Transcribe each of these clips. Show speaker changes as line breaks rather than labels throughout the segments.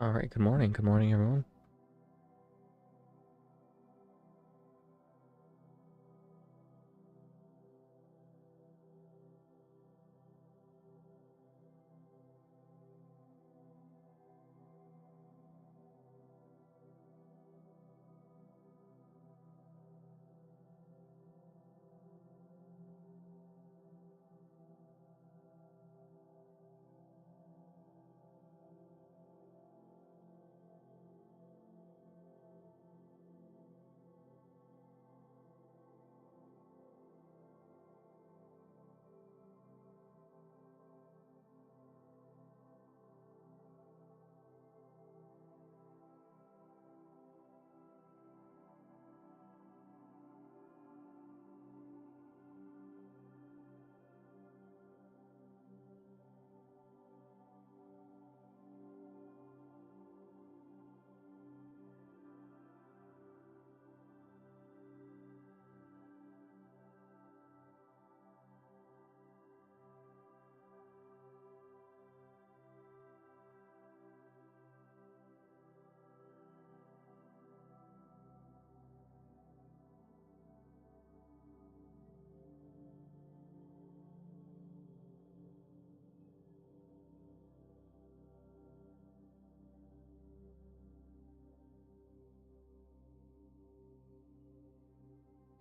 All right, good morning. Good morning, everyone.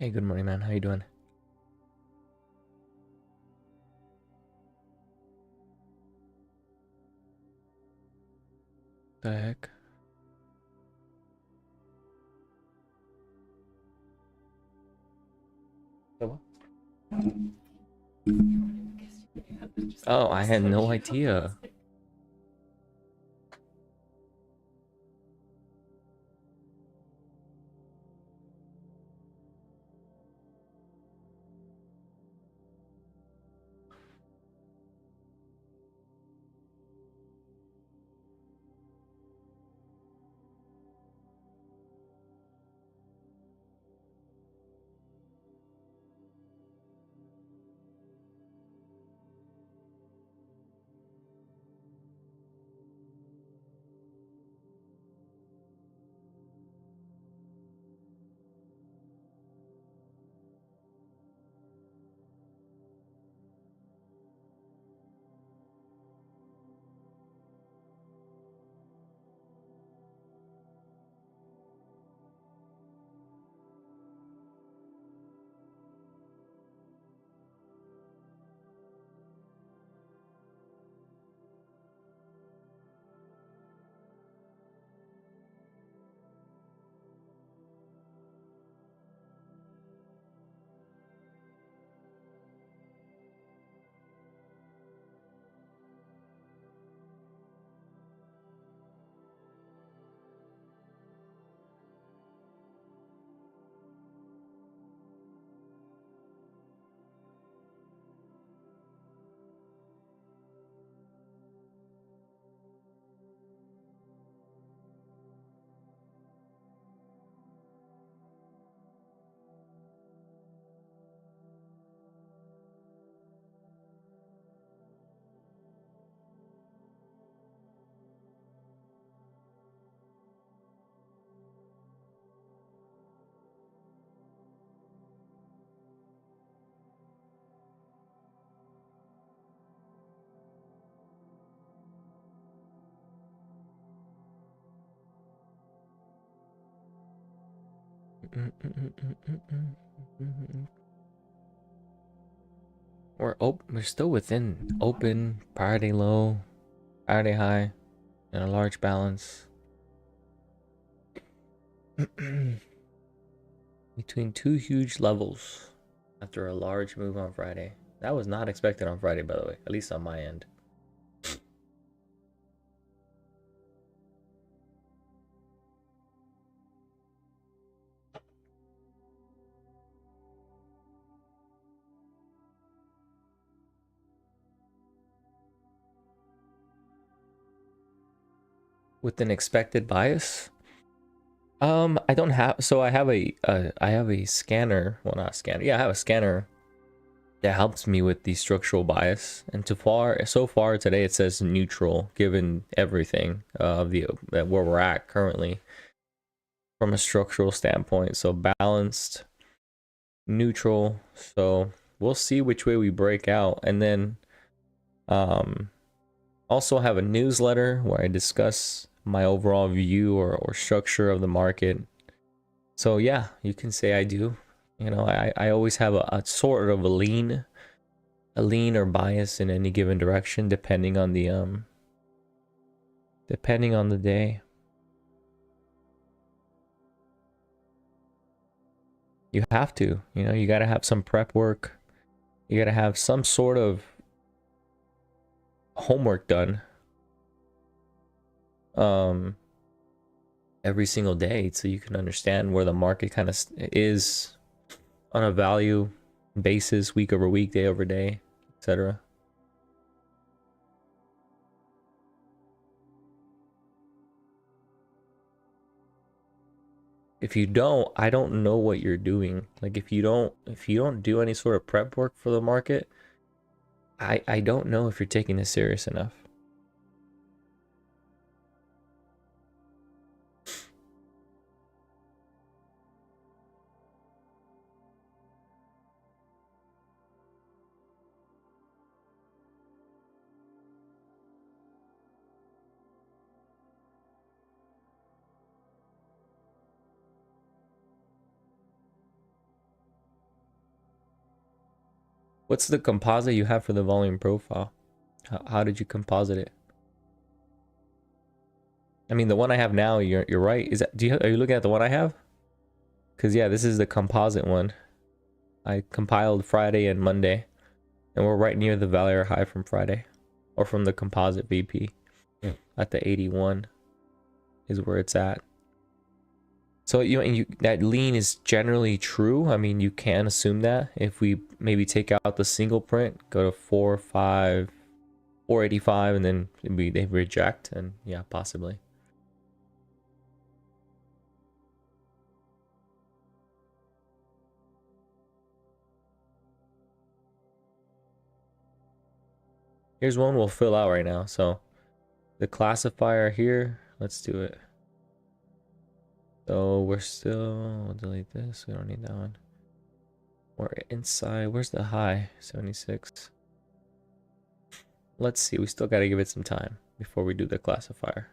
Hey, good morning, man. How you doing? The heck? Oh, I had no idea. We're still within open, priority low, priority high, and a large balance. Between two huge levels after a large move on Friday. That was not expected on Friday, by the way, at least on my end. With an expected bias? I don't have, so I have a scanner. Well, not a scanner. Yeah, I have a scanner that helps me with the structural bias. And so far today it says neutral, given everything of the where we're at currently from a structural standpoint. So balanced, neutral. So we'll see which way we break out, and then also have a newsletter where I discuss my overall view or structure of the market. So yeah, you can say I do. You know, I always have a sort of a lean or bias in any given direction depending on the day. You have to, you know, you got to have some prep work. You got to have some sort of homework done every single day so you can understand where the market kind of is on a value basis, week over week, day over day, etc. If you don't, I don't know what you're doing. Like if you don't do any sort of prep work for the market, I don't know if you're taking this serious enough. What's the composite you have for the volume profile? How did you composite it? I mean, the one I have now, you're right. Is that are you looking at the one I have? Because yeah, this is the composite one. I compiled Friday and Monday, and we're right near the value high from Friday, or from the composite VP. Yeah. At the 81 is where it's at. So that lean is generally true. I mean, you can assume that if we maybe take out the single print, go to 485, and then they reject, and yeah, possibly. Here's one we'll fill out right now. So the classifier here, let's do it. So we'll delete this. We don't need that one. We're inside. Where's the high? 76. Let's see. We still got to give it some time before we do the classifier.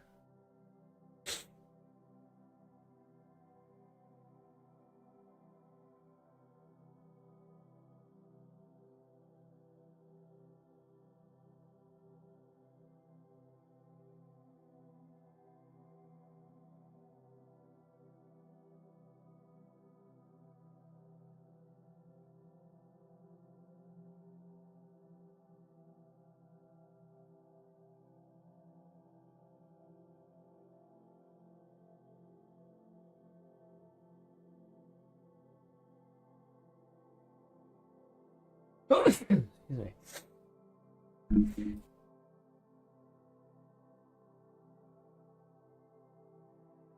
Excuse me.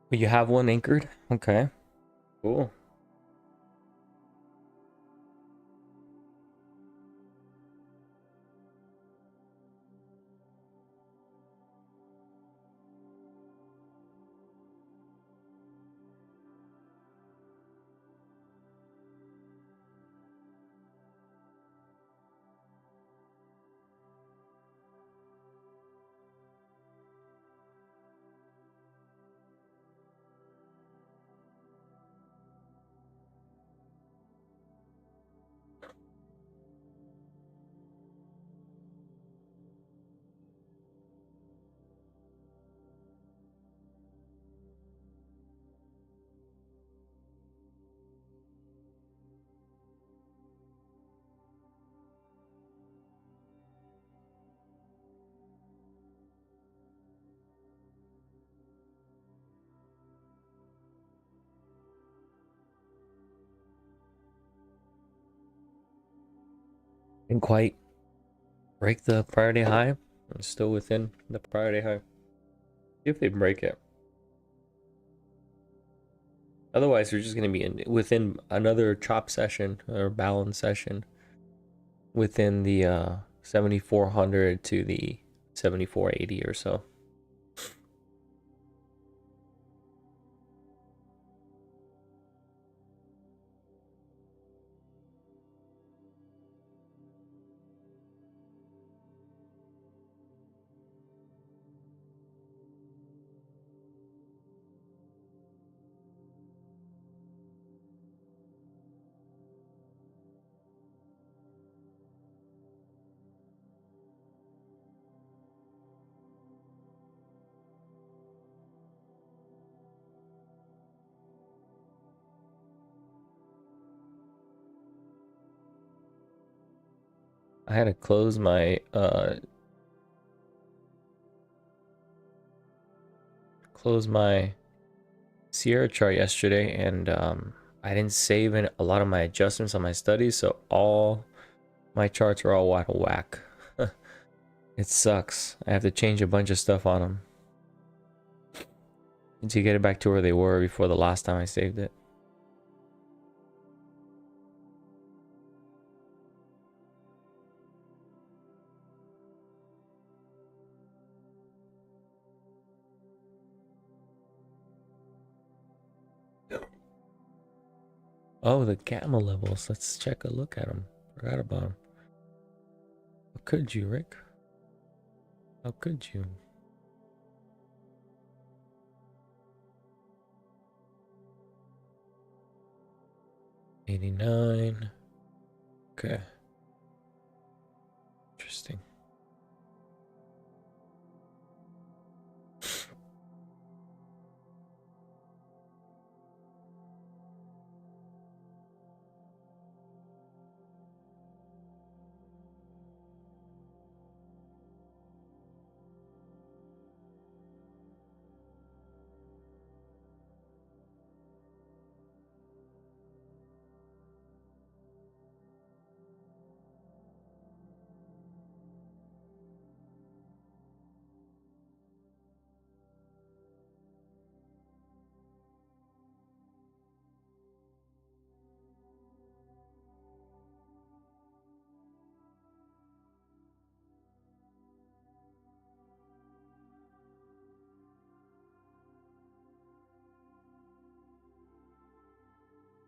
But you have one anchored? Okay. Cool. Didn't quite break the prior day high. It's still within the prior day high. See if they break it. Otherwise, we're just going to be within another chop session or balance session. within the 7400 to the 7480 or so. I had to close my Sierra chart yesterday, and I didn't save in a lot of my adjustments on my studies, so all my charts are all out of whack. It sucks. I have to change a bunch of stuff on them to get it back to where they were before the last time I saved it. Oh, the gamma levels. Let's check a look at them. Forgot about them. How could you, Rick? How could you? $89. Okay. Interesting.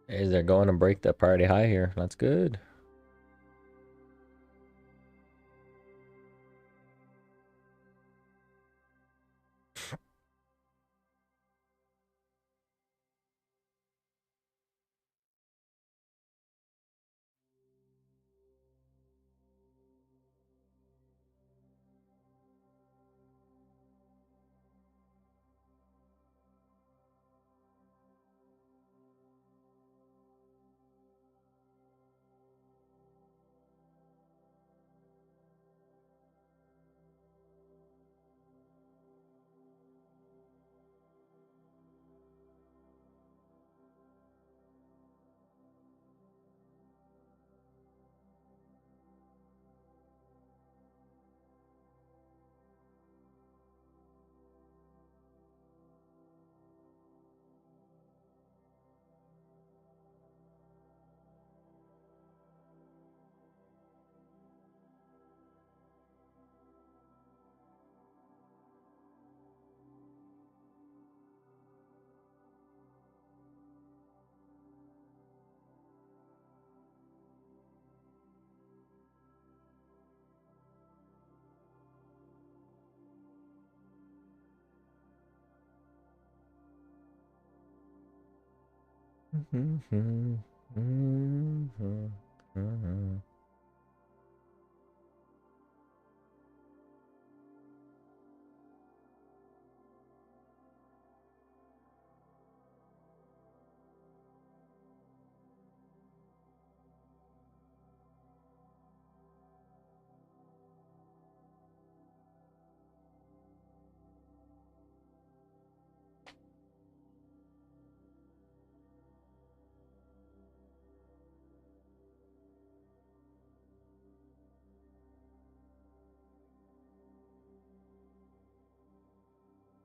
Is they're going to break the party high here. That's good.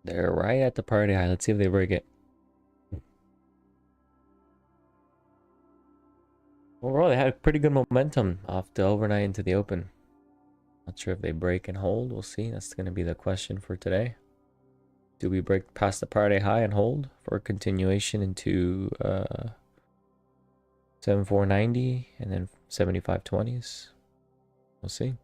They're right at the party high. Let's see if they break it. overall, they had pretty good momentum off the overnight into the open. Not sure if they break and hold. We'll see. That's going to be the question for today. Do we break past the prior day high and hold for a continuation into 7490 and then 7520s? We'll see.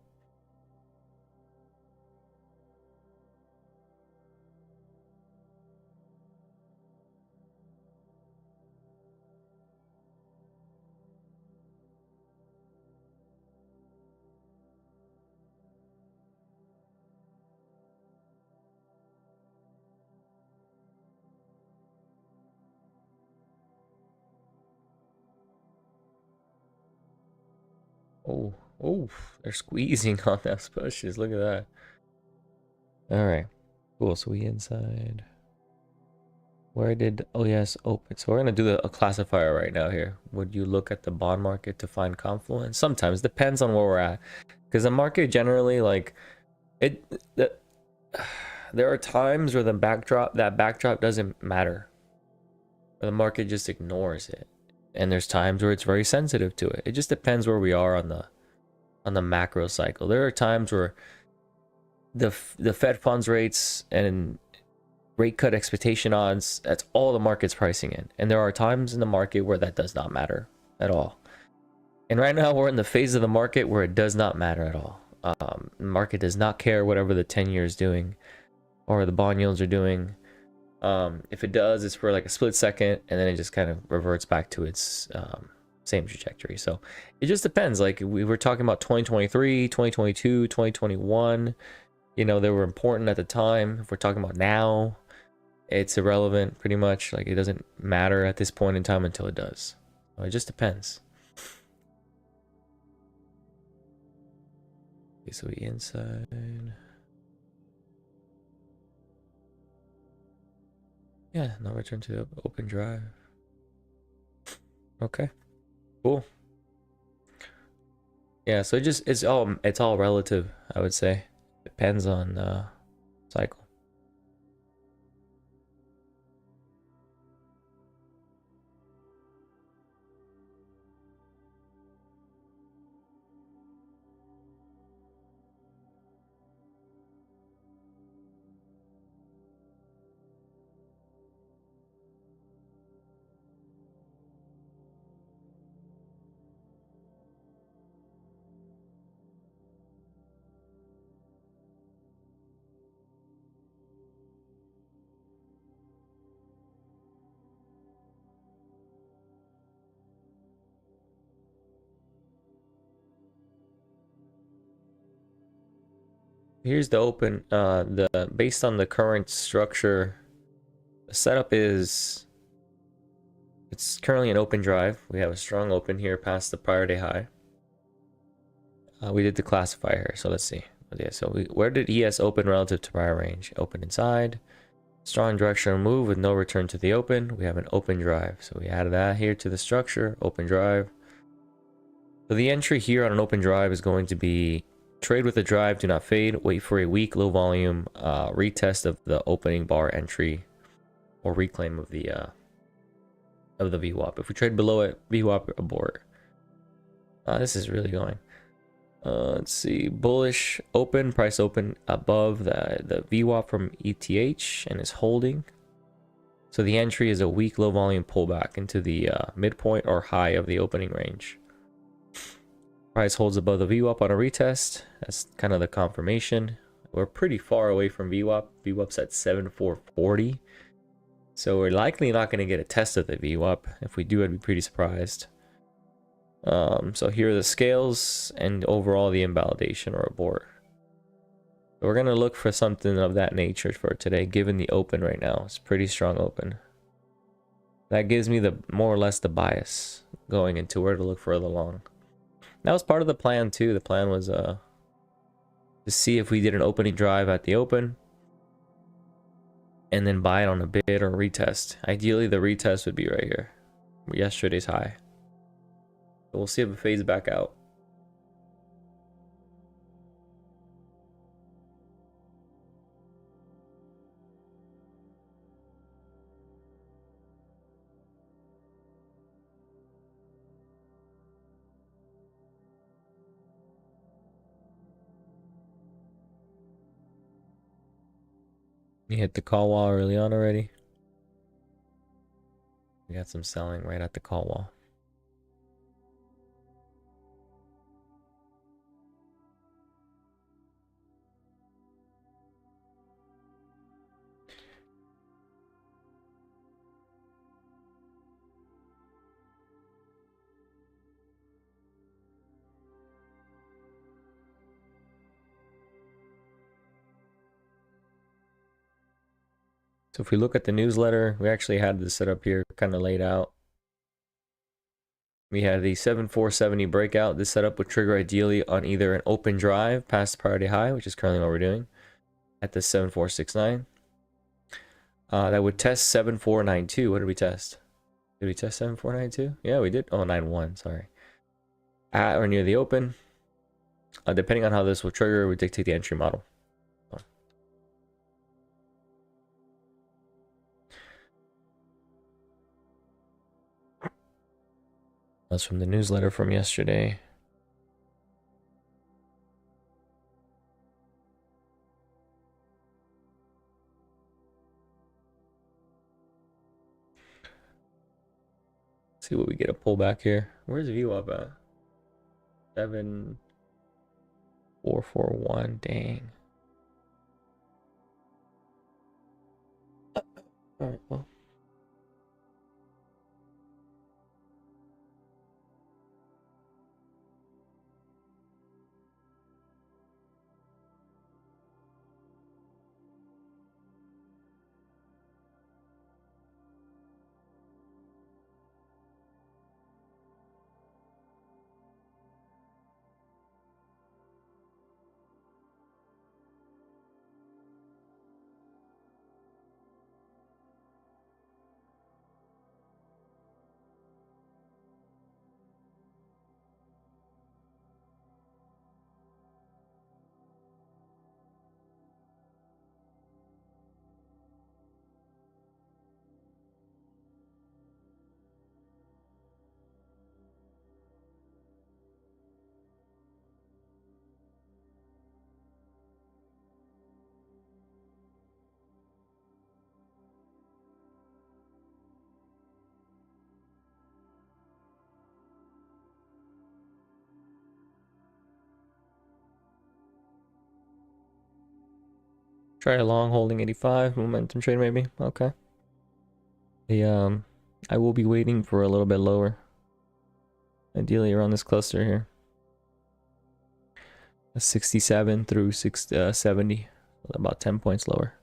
Oh, oh, they're squeezing on those pushes. Look at that. All right, cool. So we inside. Where did OES open? So we're gonna do a classifier right now here. Would you look at the bond market to find confluence? Sometimes, depends on where we're at, because the market generally, like it, there are times where that backdrop doesn't matter, or the market just ignores it, and there's times where it's very sensitive to it. It just depends where we are on the macro cycle. There are times where the Fed funds rates and rate cut expectation odds, that's all the market's pricing in. And there are times in the market where that does not matter at all. And right now we're in the phase of the market where it does not matter at all. The market does not care whatever the 10-year is doing or the bond yields are doing. If it does, it's for like a split second, and then it just kind of reverts back to its same trajectory. So it just depends. Like we were talking about 2023, 2022, 2021, you know, they were important at the time. If we're talking about now, it's irrelevant pretty much. Like it doesn't matter at this point in time until it does. So it just depends. Okay, so we inside. Yeah, now return to the open drive. Okay, cool. Yeah, so it's all relative, I would say. Depends on cycle. Here's the open, based on the current structure, the setup is, it's currently an open drive. We have a strong open here past the prior day high. We did the classifier, so let's see. Yeah, so where did ES open relative to prior range? Open inside, strong directional move with no return to the open. We have an open drive, so we added that here to the structure, open drive. So the entry here on an open drive is going to be trade with the drive, do not fade, wait for a weak low volume retest of the opening bar entry or reclaim of the VWAP. If we trade below it, VWAP abort. This is really going. Let's see, bullish open, price open above the VWAP from ETH and is holding. So the entry is a weak low volume pullback into the midpoint or high of the opening range. Price holds above the VWAP on a retest. That's kind of the confirmation. We're pretty far away from VWAP. VWAP's at 7440. So we're likely not going to get a test of the VWAP. If we do, I'd be pretty surprised. So here are the scales and overall the invalidation or abort. So we're going to look for something of that nature for today, given the open right now. It's pretty strong open. That gives me the more or less the bias going into where to look further along. That was part of the plan too. The plan was to see if we did an opening drive at the open and then buy it on a bid or retest. Ideally, the retest would be right here, yesterday's high. But we'll see if it fades back out. You hit the call wall early on already. We got some selling right at the call wall. So if we look at the newsletter, we actually had this set up here kind of laid out. We had the 7470 breakout. This setup would trigger ideally on either an open drive past the priority high, which is currently what we're doing, at the 7469. That would test 7492. What did we test? Did we test 7492? Yeah, we did. Oh, 91, sorry. At or near the open. Depending on how this will trigger, we dictate the entry model. That's from the newsletter from yesterday. See what we get a pullback here. Where's view up at? 7441. Dang. All right. Well. Try a long holding 85 momentum trade maybe. Okay. I will be waiting for a little bit lower. Ideally around this cluster here. 67 through 70. About 10 points lower.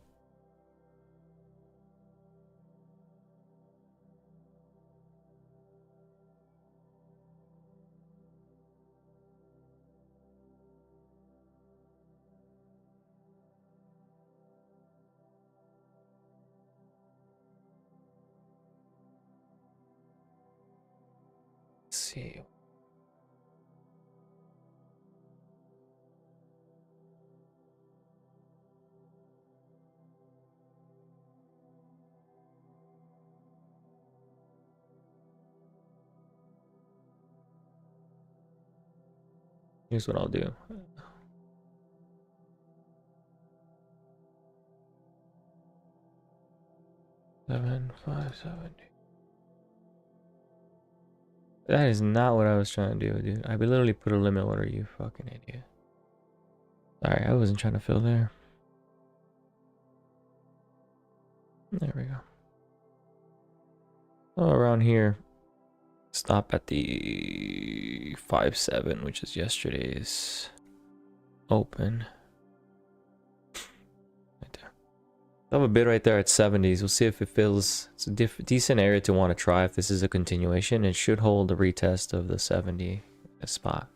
Let's see. Here's what I'll do. Seven, 570. That is not what I was trying to do, dude. I literally put a limit order, you fucking idiot. Sorry, I wasn't trying to fill there. There we go. Oh, around here. Stop at the 5.7, which is yesterday's open. Right there. I have a bid right there at 70s. We'll see if it fills. It's a decent area to want to try if this is a continuation. It should hold a retest of the 70 spot.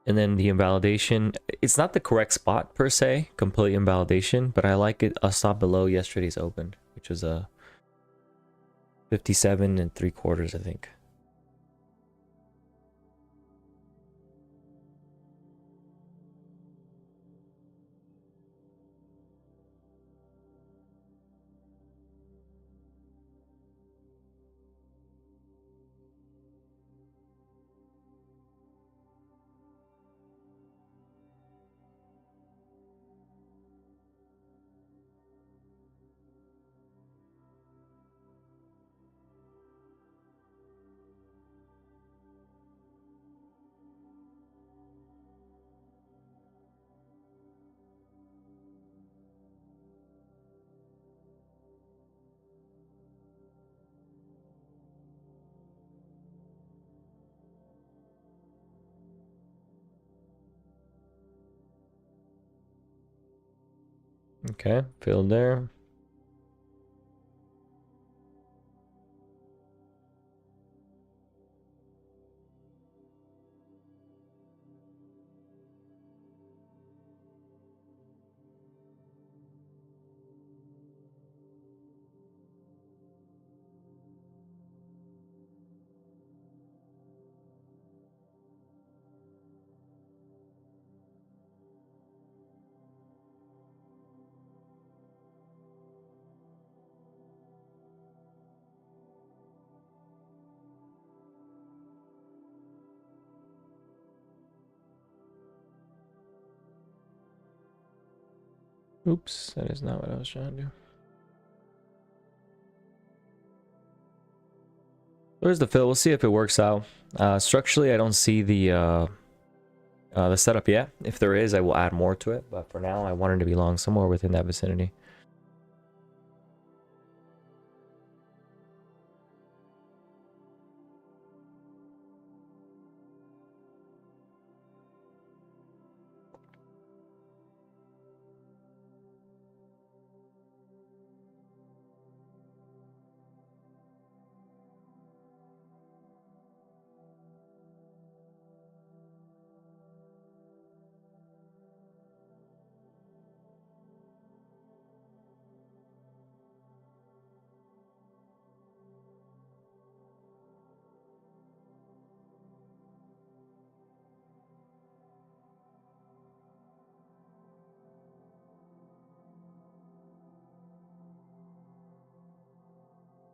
And then the invalidation, it's not the correct spot per se, complete invalidation, but I like it a stop below yesterday's open, which was a 57 3/4, I think. Okay, filled there. Oops, that is not what I was trying to do. There's the fill. We'll see if it works out. Structurally, I don't see the setup yet. If there is, I will add more to it. But for now, I wanted to be long somewhere within that vicinity.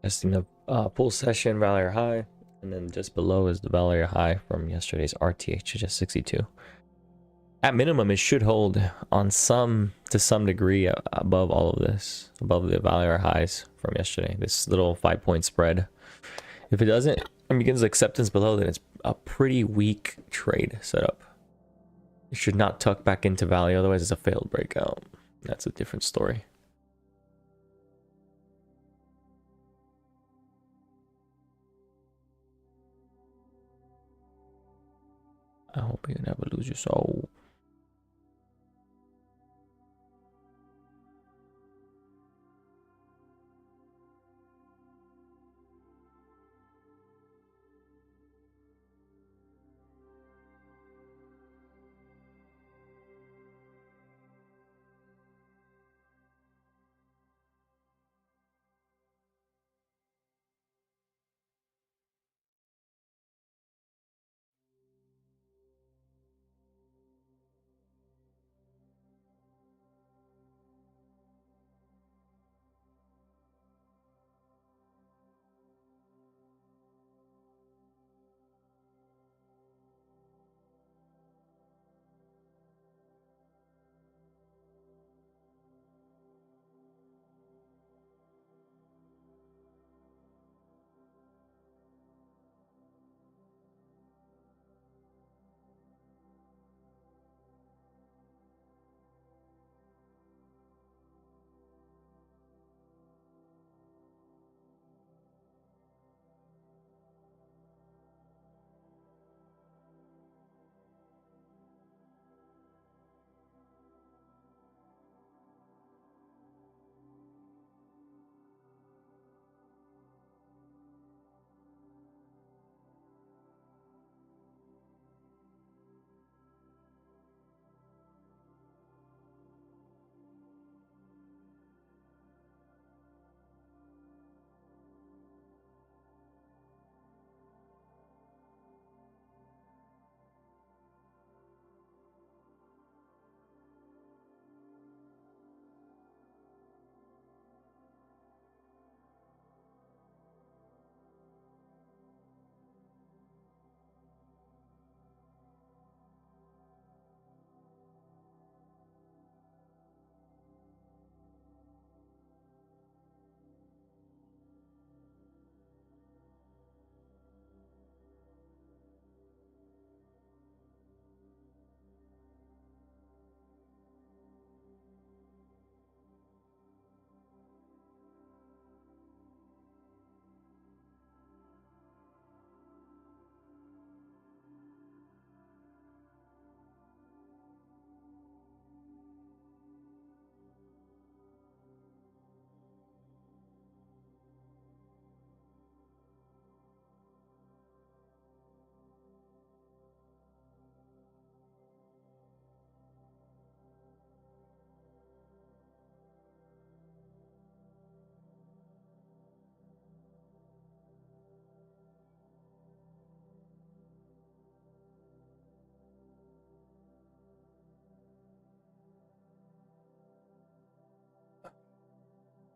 Testing the pull session value high, and then just below is the value high from yesterday's RTH, just 62. At minimum, it should hold on to some degree above all of this, above the value highs from yesterday. This little 5-point spread. If it doesn't and begins acceptance below, then it's a pretty weak trade setup. It should not tuck back into value, otherwise it's a failed breakout. That's a different story. I hope you never lose your soul.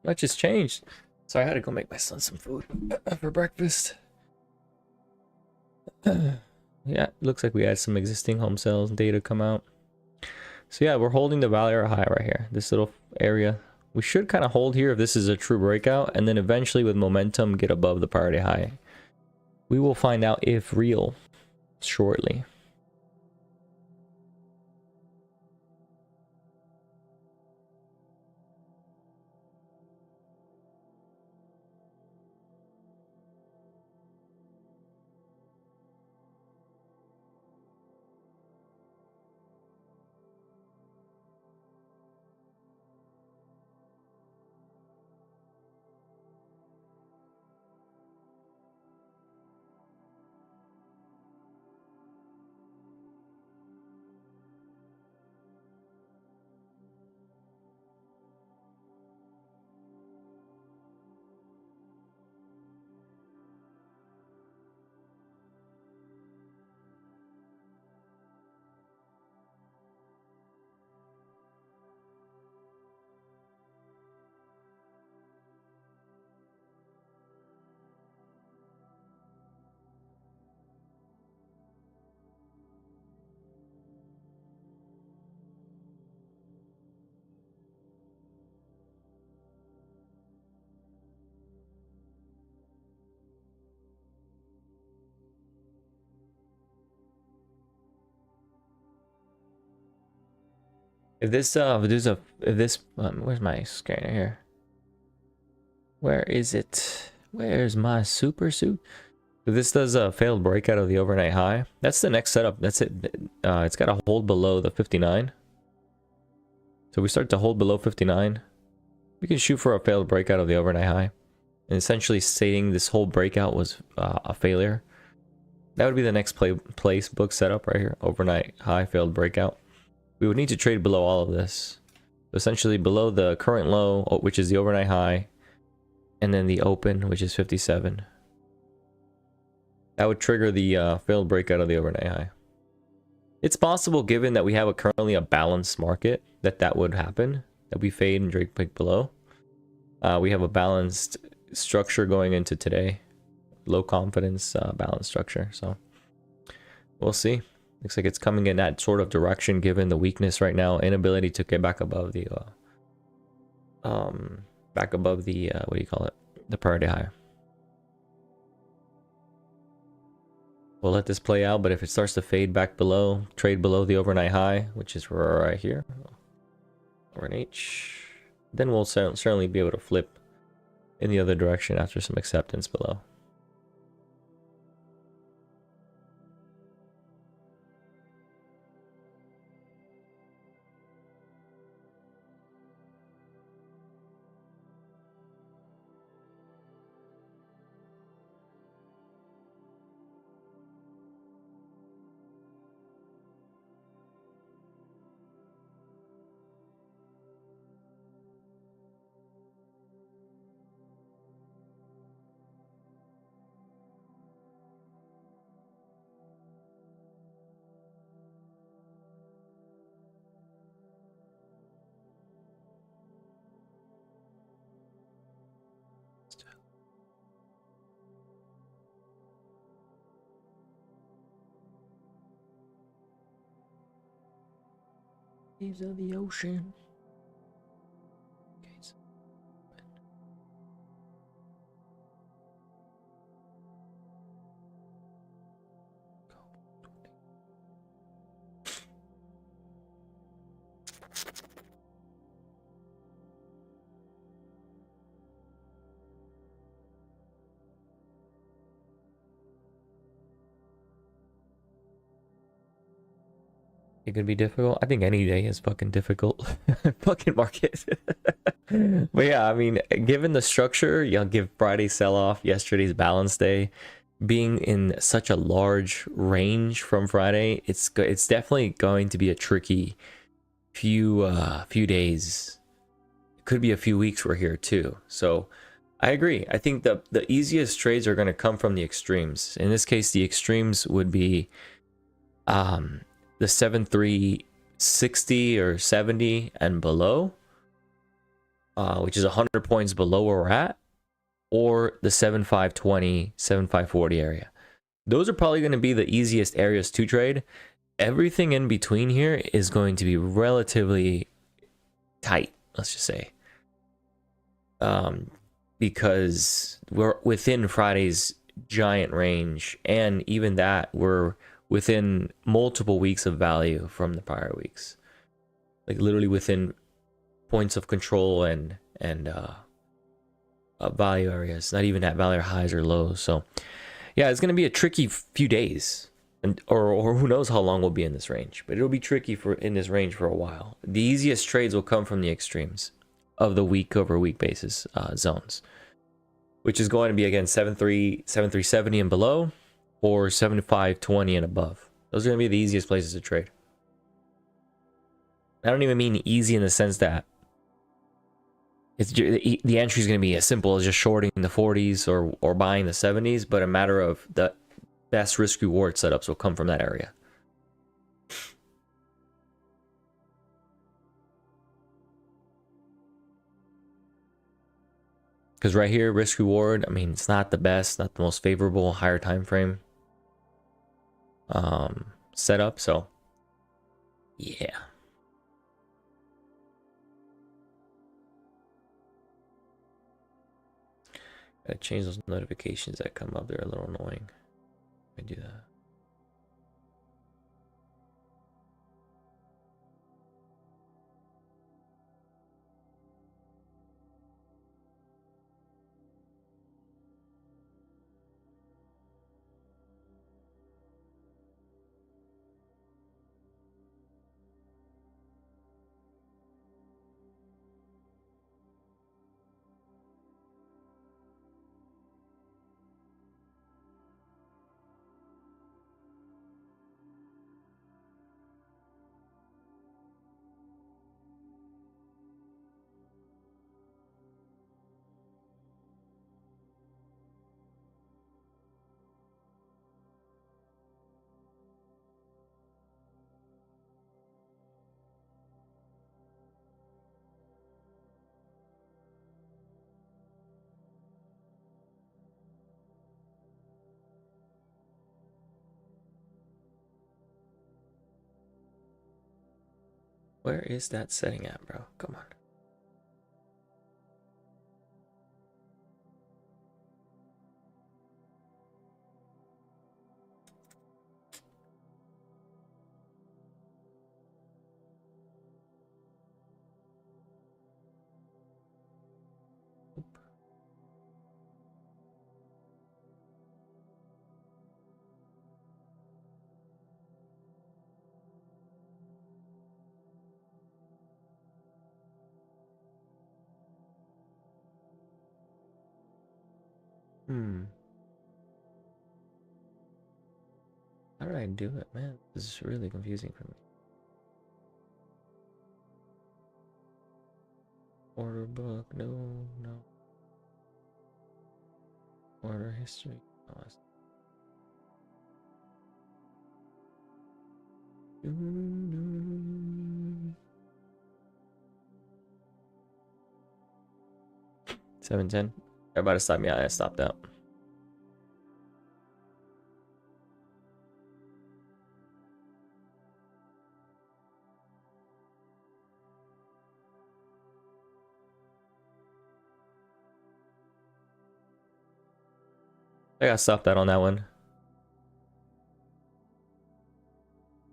Much has changed. So I had to go make my son some food for breakfast. Yeah, looks like we had some existing home sales data come out. So yeah, we're holding the value high right here. This little area. We should kind of hold here if this is a true breakout, and then eventually with momentum get above the priority high. We will find out if real shortly. If this where's my scanner here? Where is it? Where's my super suit? If this does a failed breakout of the overnight high, that's the next setup. That's it. It's got to hold below the 59. So we start to hold below 59. We can shoot for a failed breakout of the overnight high, and essentially stating this whole breakout was a failure. That would be the next place book setup right here. Overnight high, failed breakout. We would need to trade below all of this. So essentially below the current low, which is the overnight high, and then the open, which is 57. That would trigger the failed breakout of the overnight high. It's possible, given that we have currently a balanced market, that would happen, that we fade and Drake pick below. We have a balanced structure going into today. Low confidence balanced structure. So we'll see. Looks like it's coming in that sort of direction given the weakness right now, inability to get back above the what do you call it? The priority high. We'll let this play out, but if it starts to fade back below, trade below the overnight high, which is right here, or an H, then we'll certainly be able to flip in the other direction after some acceptance below. Waves of the ocean. It could be difficult. I think any day is fucking difficult. Fucking market. But yeah, I mean, given the structure, you know, give Friday sell off, yesterday's balance day, being in such a large range from Friday, it's definitely going to be a tricky few days. It could be a few weeks we're here too. So I agree. I think the easiest trades are going to come from the extremes. In this case, the extremes would be the 7360 or 70 and below, which is 100 points below where we're at, or the 7520, 7540 area. Those are probably going to be the easiest areas to trade. Everything in between here is going to be relatively tight, let's just say. Because we're within Friday's giant range, and even that, we're within multiple weeks of value from the prior weeks. Like literally within points of control and value areas, not even at value highs or lows. So yeah, it's going to be a tricky few days, and or who knows how long we'll be in this range, but it'll be tricky for in this range for a while. The easiest trades will come from the extremes of the week over week basis zones, which is going to be again 7370 and below, or 7520 and above. Those are going to be the easiest places to trade. I don't even mean easy in the sense that it's the entry is going to be as simple as just shorting the 40s or buying the 70s, but a matter of the best risk reward setups will come from that area. Because right here, risk reward, I mean, it's not the best, not the most favorable higher time frame setup. So yeah. Gotta change those notifications that come up. They're a little annoying. I do that. Where is that setting at, bro? Come on. How did I do it, man? This is really confusing for me. Order book, no. Order history. Oh, 710. Everybody stop me. I stopped out. I got stopped out on that one.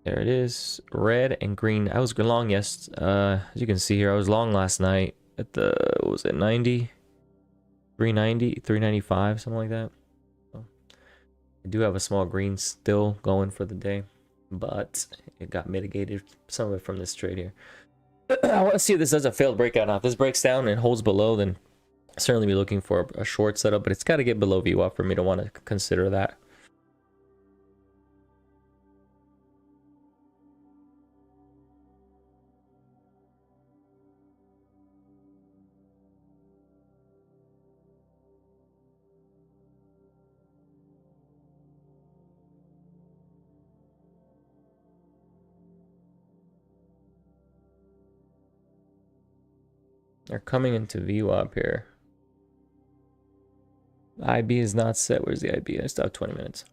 There it is, red and green. I was long, yes. As you can see here, I was long last night at the, what was it, 90? 390, 395, something like that. So I do have a small green still going for the day, but it got mitigated, some of it from this trade here. I want to see if this does a failed breakout. Now, if this breaks down and holds below, then I'll certainly be looking for a short setup, but it's got to get below VWAP for me to want to consider that. They're coming into VWAP here. IB is not set. Where's the IB? I still have 20 minutes.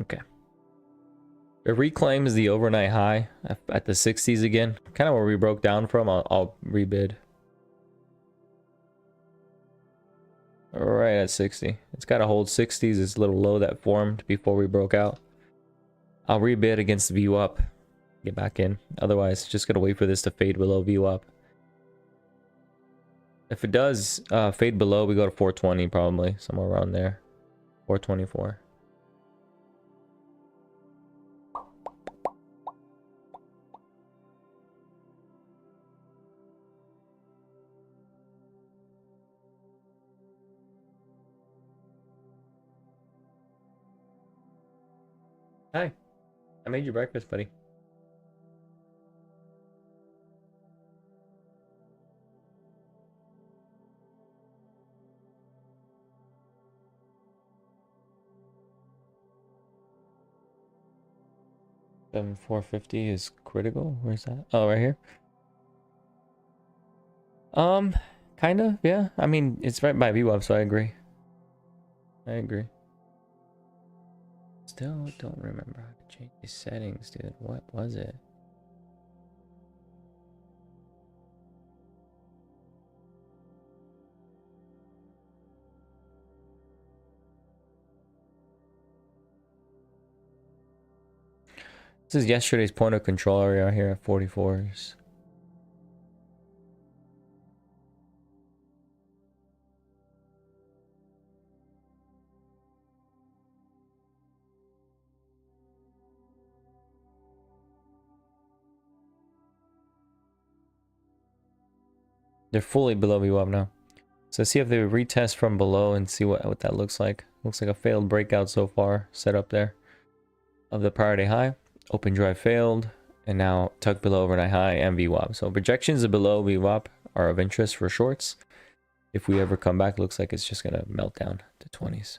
Okay. It reclaims the overnight high at the 60s again. Kind of where we broke down from. I'll rebid. Right at 60. It's got to hold 60s. It's a little low that formed before we broke out. I'll rebid against VWAP. Get back in. Otherwise, just gotta wait for this to fade below VWAP. If it does fade below, we go to 420 probably. Somewhere around there. 424. Hi. I made you breakfast, buddy. Seven 450 is critical. Where's that? Oh, right here. Kind of, yeah. I mean, it's right by VWAP, so I agree. I agree. Still don't remember how to change these settings, dude. What was it? This is yesterday's point of control area here at 44s. They're fully below VWAP now. So see if they retest from below and see what that looks like. Looks like a failed breakout so far, set up there of the prior day high. Open drive failed, and now tucked below overnight high and VWAP. So projections below VWAP are of interest for shorts. If we ever come back, looks like it's just gonna melt down to 20s.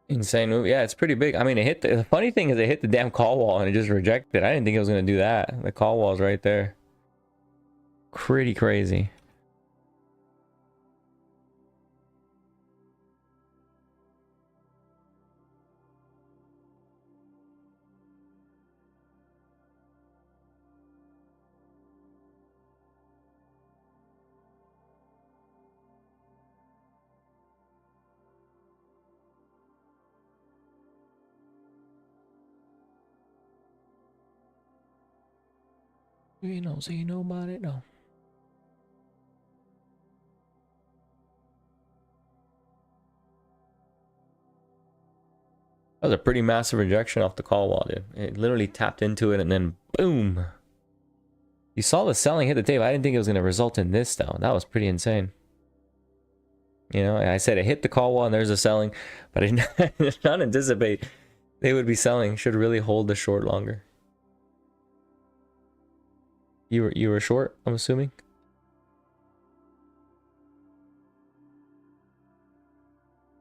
Insane move. Yeah, it's pretty big. I mean, it hit the funny thing is it hit the damn call wall and it just rejected. I didn't think it was gonna do that. The call wall's right there. Pretty crazy. You know, so you know about it? No. That was a pretty massive rejection off the call wall, dude. It literally tapped into it and then boom. You saw the selling hit the tape. I didn't think it was going to result in this though. That was pretty insane. You know, I said it hit the call wall and there's a selling, but I did not anticipate they would be selling. Should really hold the short longer. You were short, I'm assuming.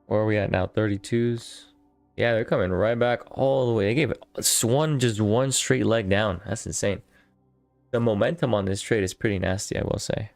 Where are we at now? 32s. Yeah, they're coming right back all the way. They gave it just one straight leg down. That's insane. The momentum on this trade is pretty nasty, I will say.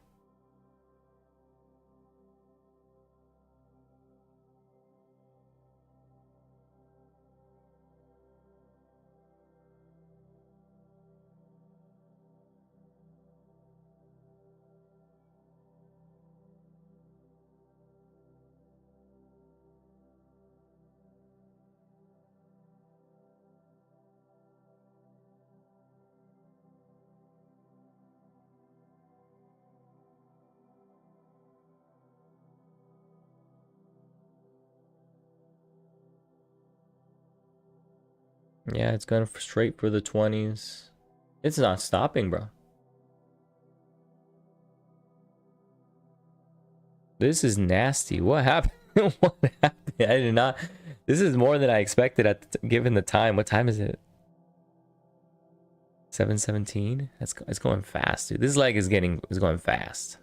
Yeah, it's going straight for the 20s. It's not stopping, bro. This is nasty. What happened? What happened? I did not. This is more than I expected given the time. What time is it? 7:17. It's going fast, dude. This leg is going fast.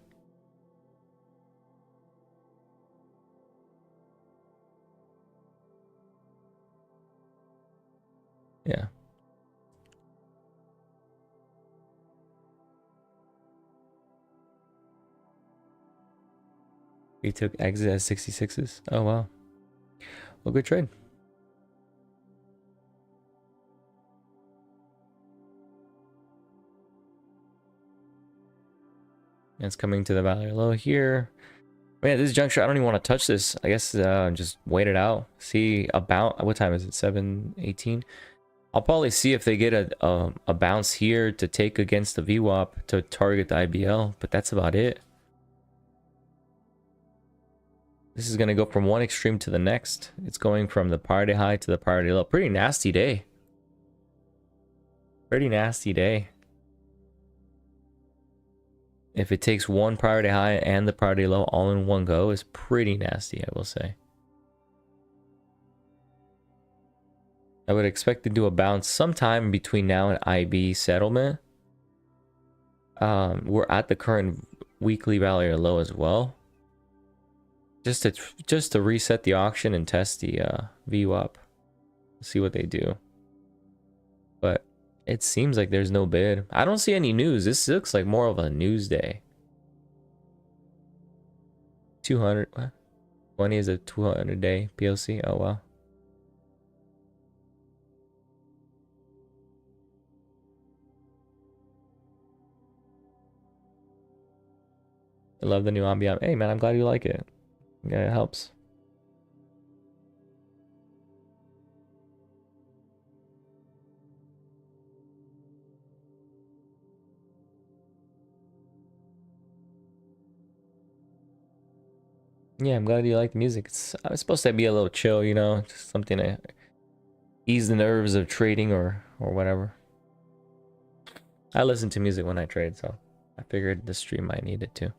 Yeah. He took exit at 66s. Oh wow. Well, good trade. It's coming to the value low here. Man, this juncture, I don't even want to touch this. I guess just wait it out. See about what time is it? 7:18. I'll probably see if they get a bounce here to take against the VWAP to target the IBL, but that's about it. This is going to go from one extreme to the next. It's going from the prior day high to the prior day low. Pretty nasty day. Pretty nasty day. If it takes one prior day high and the prior day low all in one go, it's pretty nasty, I will say. I would expect to do a bounce sometime between now and IB settlement. We're at the current weekly value low as well. Just to reset the auction and test the VWAP. See what they do. But it seems like there's no bid. I don't see any news. This looks like more of a news day. 200. What? 20 is a 200 day POC. Oh wow. I love the new ambiance. Hey man, I'm glad you like it. Yeah, it helps. Yeah, I'm glad you like the music. It's supposed to be a little chill, you know, just something to ease the nerves of trading or whatever. I listen to music when I trade, so I figured the stream might need it too.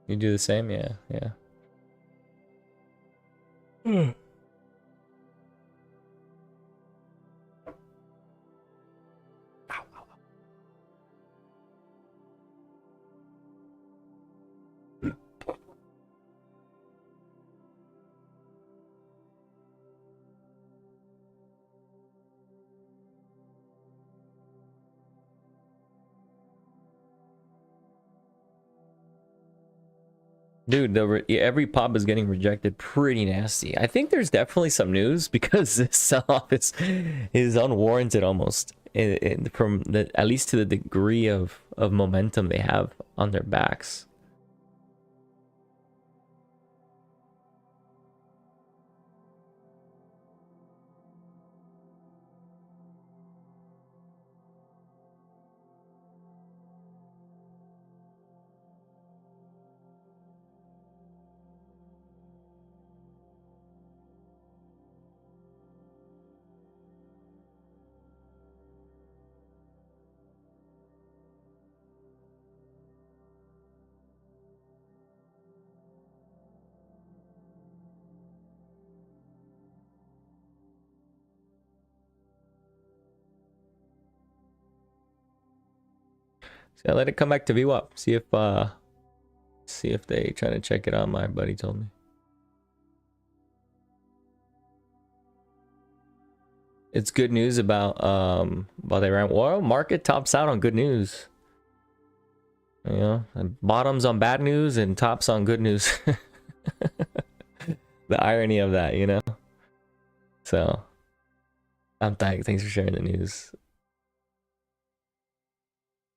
You do the same? Yeah, yeah. Dude, every pop is getting rejected pretty nasty. I think there's definitely some news because this sell-off is unwarranted almost, from at least to the degree of momentum they have on their backs. So I let it come back to VWAP. See if they try to check it out. My buddy told me. It's good news about they ran. Well, market tops out on good news. You know, and bottoms on bad news and tops on good news. The irony of that, you know. So, thanks for sharing the news.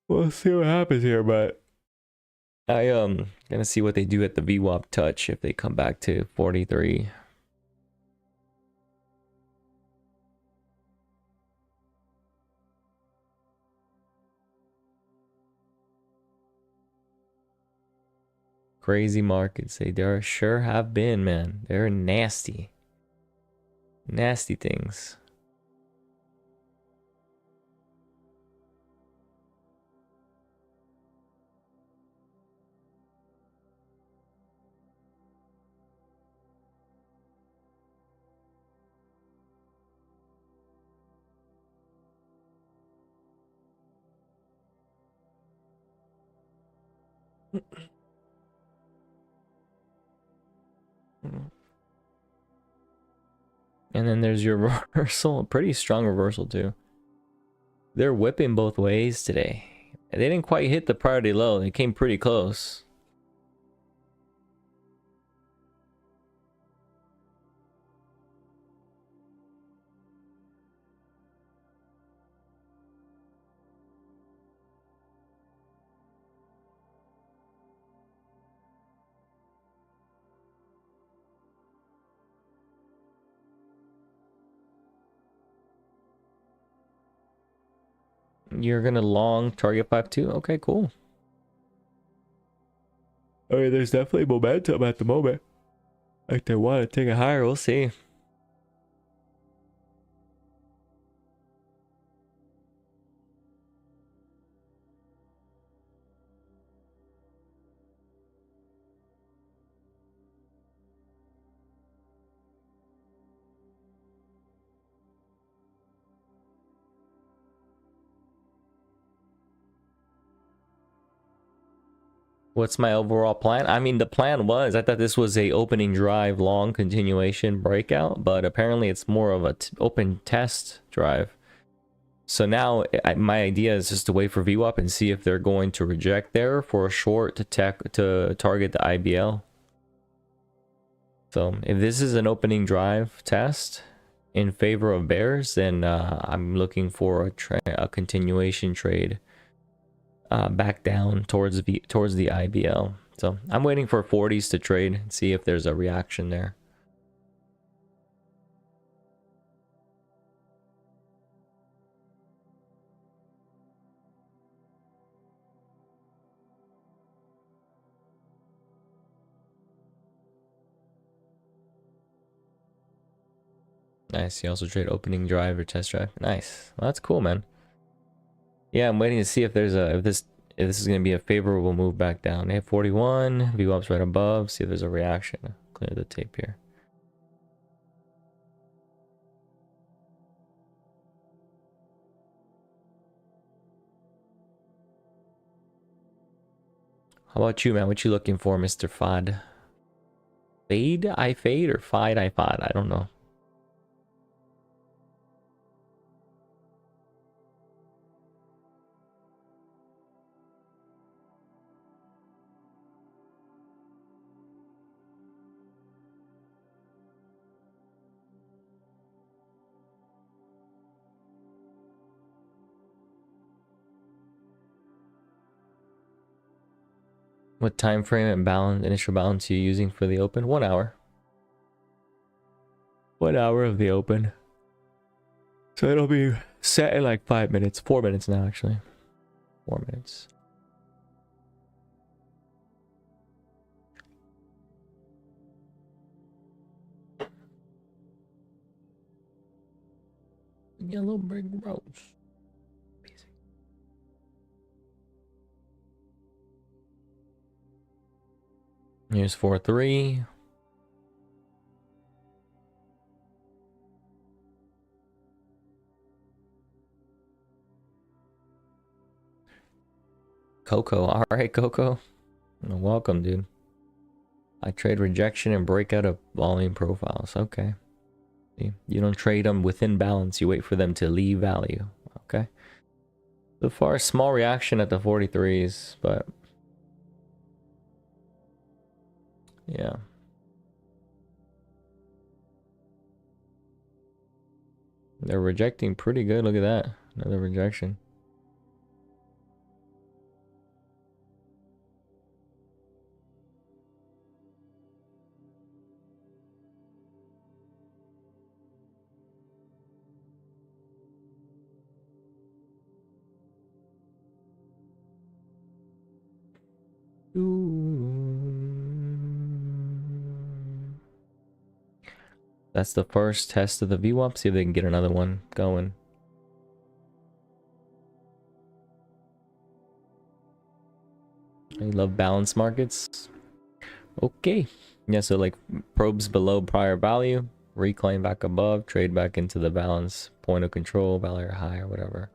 We'll see what happens here, but I gonna see what they do at the VWAP touch if they come back to 43. Crazy markets. There sure have been, man. They're nasty. Nasty things. And then there's your reversal. Pretty strong reversal too. They're whipping both ways today. They didn't quite hit the priority low. They came pretty close. You're gonna long target 5-2. Okay, cool. I mean, there's definitely momentum at the moment. Like they want to take it higher. We'll see. What's my overall plan? I mean, the plan was, I thought this was a opening drive, long continuation breakout, but apparently it's more of a open test drive. So now my idea is just to wait for VWAP and see if they're going to reject there for a short to target the IBL. So if this is an opening drive test in favor of bears, then I'm looking for a continuation trade back down towards the IBL. So I'm waiting for 40s to trade and see if there's a reaction there. Nice. You also trade opening drive or test drive. Nice. Well, that's cool, man. Yeah, I'm waiting to see if there's if this is going to be a favorable move back down. They have 41, VWAP's right above. See if there's a reaction. Clear the tape here. How about you, man? What you looking for, Mr. Fad? Fade? I fade or fide? I fad? I don't know. What time frame and balance, initial balance are you using for the open? 1 hour. 1 hour of the open. So it'll be set in like 5 minutes. 4 minutes now, actually. 4 minutes. Yellow brick roads. Here's 4-3. Coco. All right, Coco. Welcome, dude. I trade rejection and breakout of volume profiles. Okay. You don't trade them within balance. You wait for them to leave value. Okay. So far, small reaction at the 43s, but yeah. They're rejecting pretty good. Look at that. Another rejection. That's the first test of the VWAP. See if they can get another one going. I love balance markets. Okay. Yeah, so like probes below prior value, reclaim back above, trade back into the balance point of control, value high or whatever.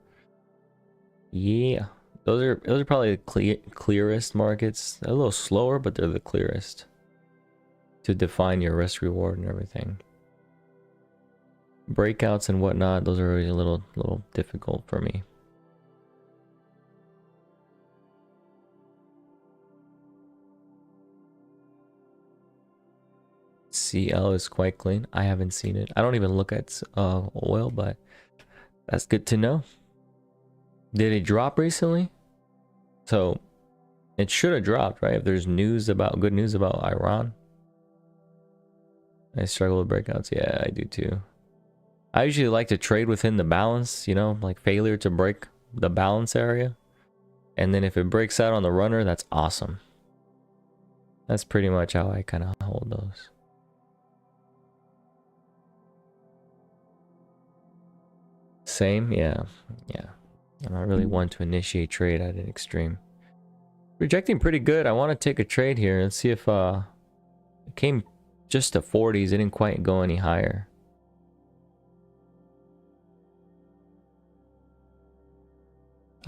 Yeah. Those are probably the clearest markets. They're a little slower, but they're the clearest to define your risk reward and everything. Breakouts and whatnot, those are always a little difficult for me. CL is quite clean. I haven't seen it. I don't even look at oil, but that's good to know. Did it drop recently? So it should have dropped, right? If there's good news about Iran. I struggle with breakouts. Yeah, I do too. I usually like to trade within the balance, you know, like failure to break the balance area. And then if it breaks out on the runner, that's awesome. That's pretty much how I kind of hold those. Same, yeah. I'm not really one to initiate trade at an extreme. Rejecting pretty good. I want to take a trade here and see if it came just to 40s. It didn't quite go any higher.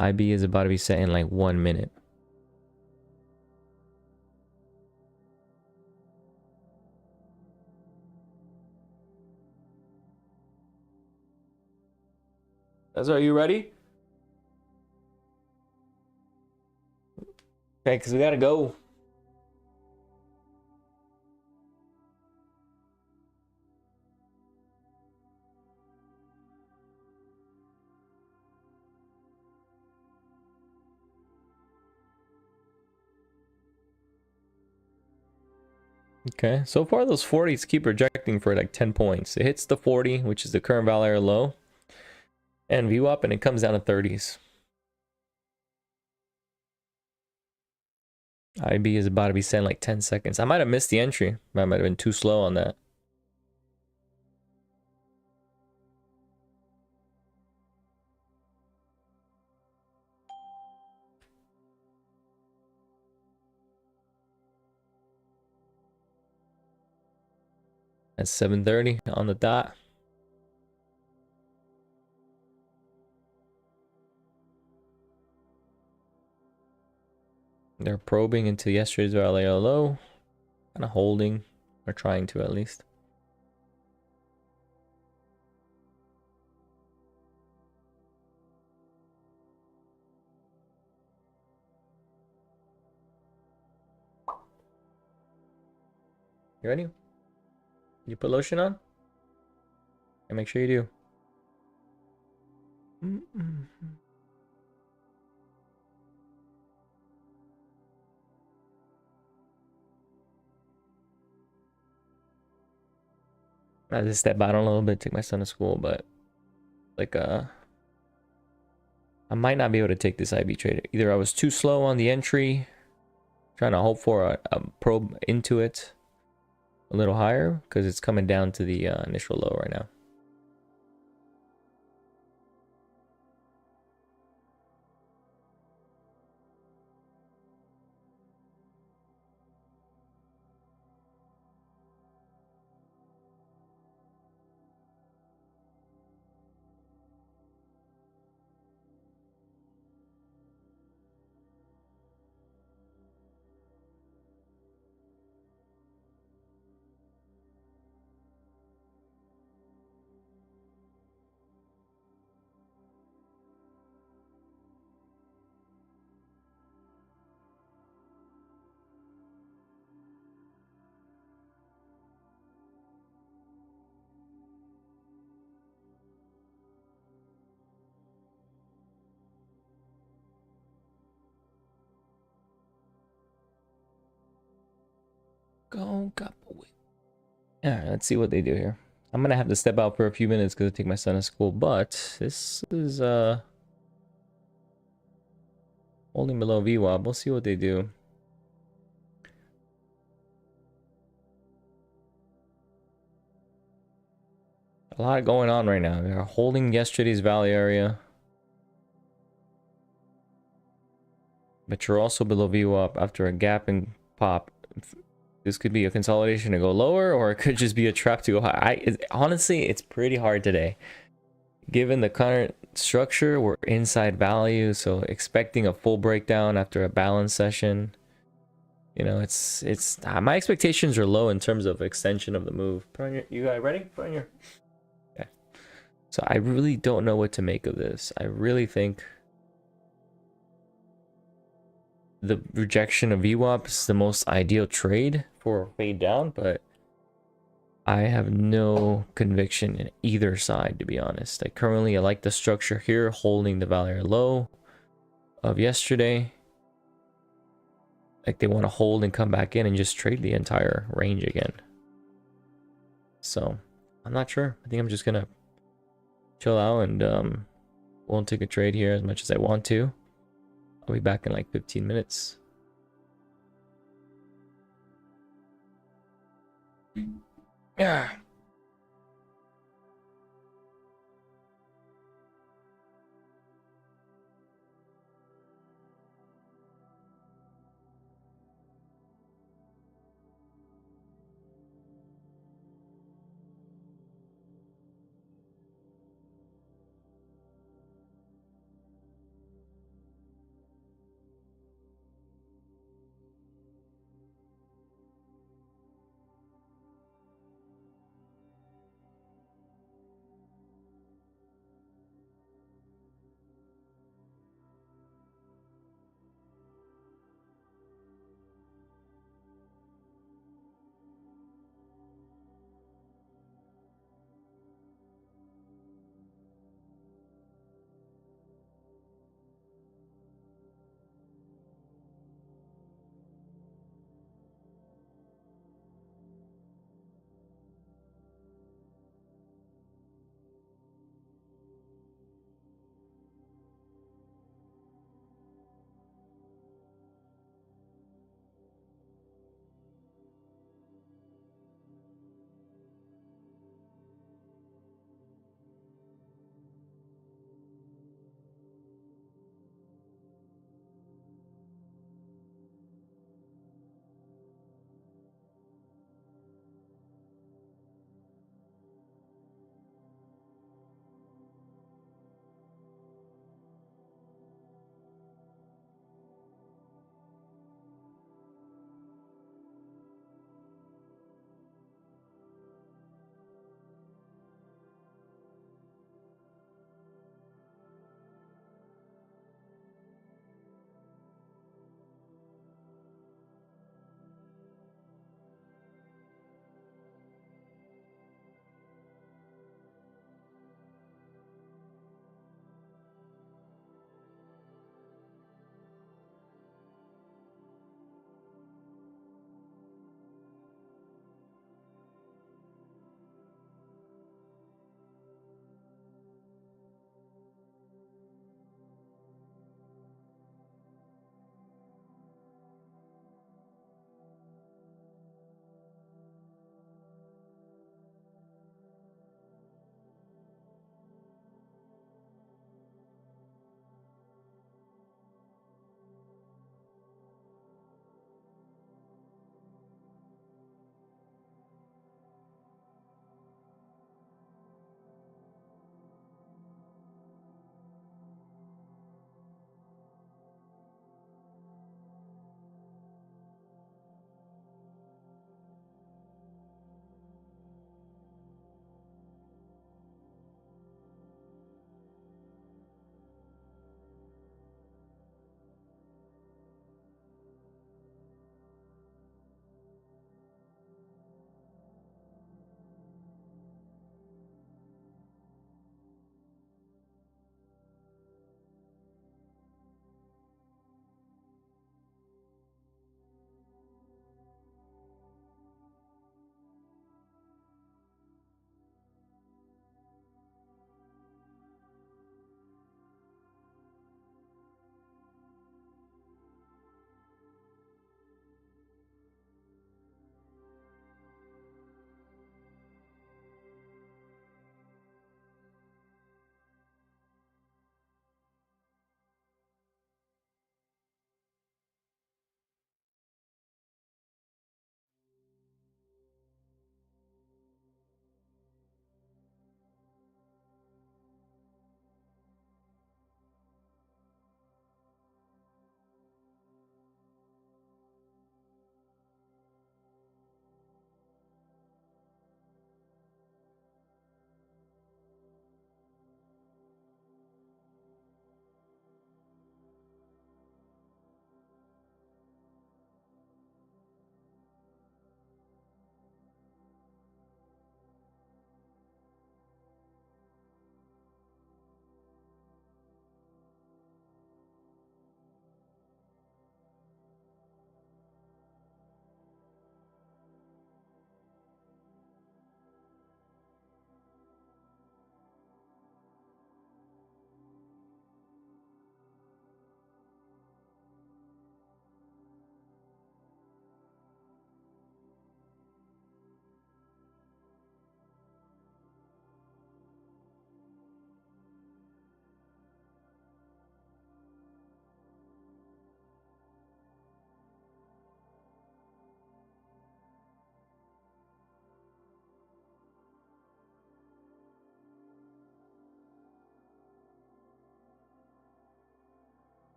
IB is about to be set in like 1 minute. Are you ready? Okay, because we gotta go. Okay, so far those 40s keep rejecting for like 10 points. It hits the 40, which is the current value low, and VWAP, and it comes down to 30s. IB is about to be set in like 10 seconds. I might have missed the entry. I might have been too slow on that. At 7:30 on the dot. They're probing into yesterday's value low, kind of holding, or trying to at least. You ready? You put lotion on? And make sure you do. I just step out a little bit, take my son to school, but like I might not be able to take this IB trade. Either I was too slow on the entry, trying to hope for a probe into it a little higher, because it's coming down to the initial low right now. Go, couple. Yeah, let's see what they do here. I'm gonna have to step out for a few minutes because I take my son to school, but this is holding below VWAP. We'll see what they do. A lot going on right now. They're holding yesterday's value area, but you're also below VWAP after a gap and pop. This could be a consolidation to go lower, or it could just be a trap to go high. Honestly, it's pretty hard today. Given the current structure, we're inside value, so expecting a full breakdown after a balance session. You know, it's my expectations are low in terms of extension of the move. Put on your, you guys ready? Put on your. Okay. So I really don't know what to make of this. I really think the rejection of VWAP is the most ideal trade for fade down, but I have no conviction in either side, to be honest. I like the structure here, holding the value low of yesterday. Like they want to hold and come back in and just trade the entire range again. So I'm not sure. I think I'm just gonna chill out and won't take a trade here as much as I want to. I'll be back in like 15 minutes. Yeah.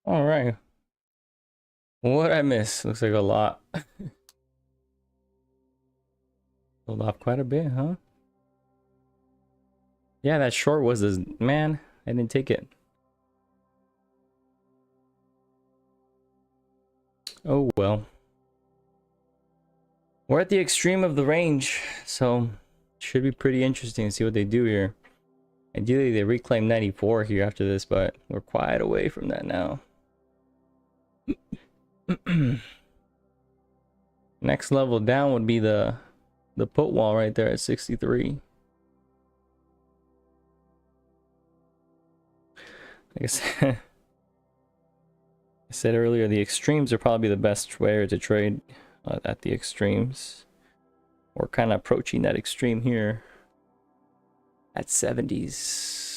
All right. What I miss? Looks like a lot. Sold off quite a bit, huh? Yeah, that short was this man. I didn't take it. Oh well. We're at the extreme of the range, so should be pretty interesting to see what they do here. Ideally, they reclaim 94 here after this, but we're quite away from that now. Next level down would be the put wall right there at 63. Like I said, I said earlier, the extremes are probably the best way to trade at the extremes. We're kind of approaching that extreme here at 70s.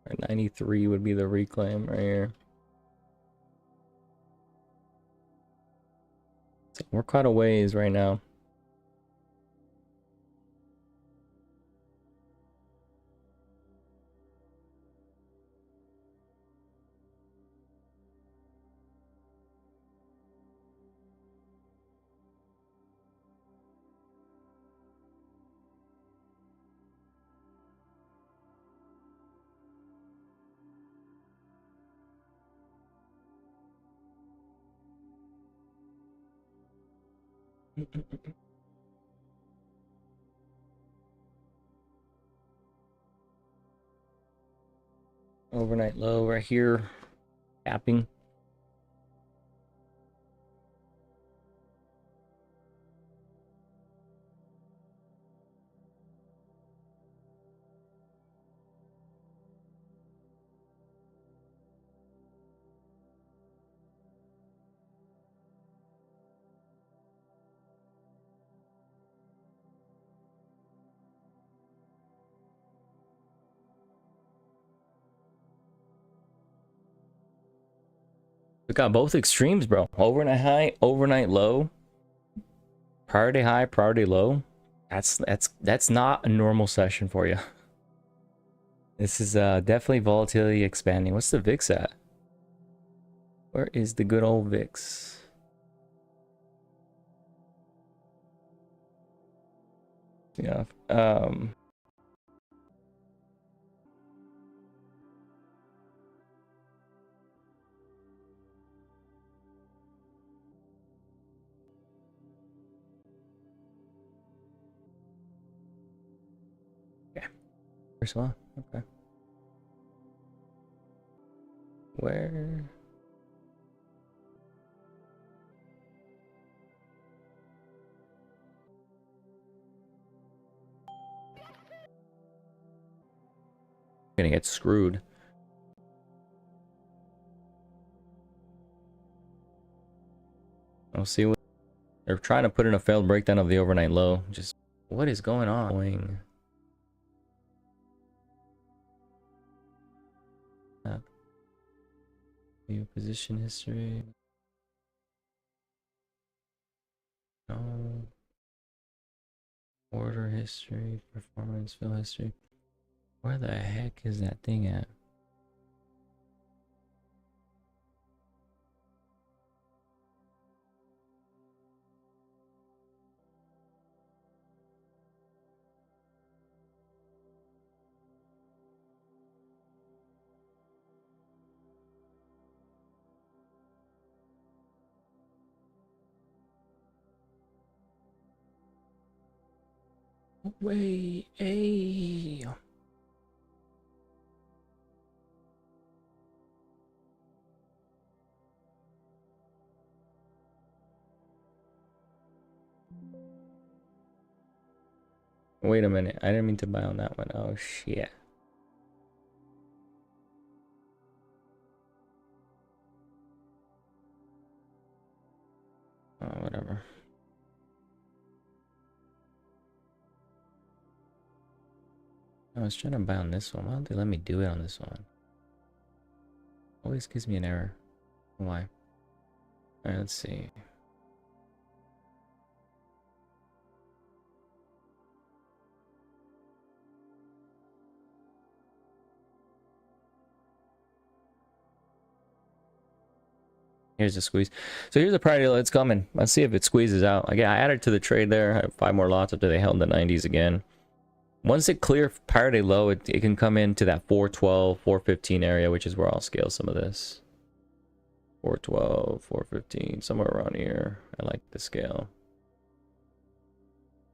Or 93 would be the reclaim right here. So we're quite a ways right now. Overnight low right here, capping. We got both extremes, bro. Overnight high, overnight low. Priority high, priority low. That's not a normal session for you. This is definitely volatility expanding. What's the VIX at? Where is the good old VIX? Yeah. Okay. First one. Okay. Where? Gonna get screwed. I'll see what they're trying to put in a failed breakdown of the overnight low. Just what is going on? View position history. No. Order history, performance, fill history. Where the heck is that thing at? Way, hey. Wait a minute. I didn't mean to buy on that one. Oh, shit. Oh, whatever. I was trying to buy on this one. Why don't they let me do it on this one? Always gives me an error. Why? Alright, let's see. Here's the squeeze. So here's the priority low. It's coming. Let's see if it squeezes out. Again, I added to the trade there. I have 5 more lots after they held in the 90s again. Once it clear parity low, it can come into that 412, 415 area, which is where I'll scale some of this. 412, 415, somewhere around here. I like the scale.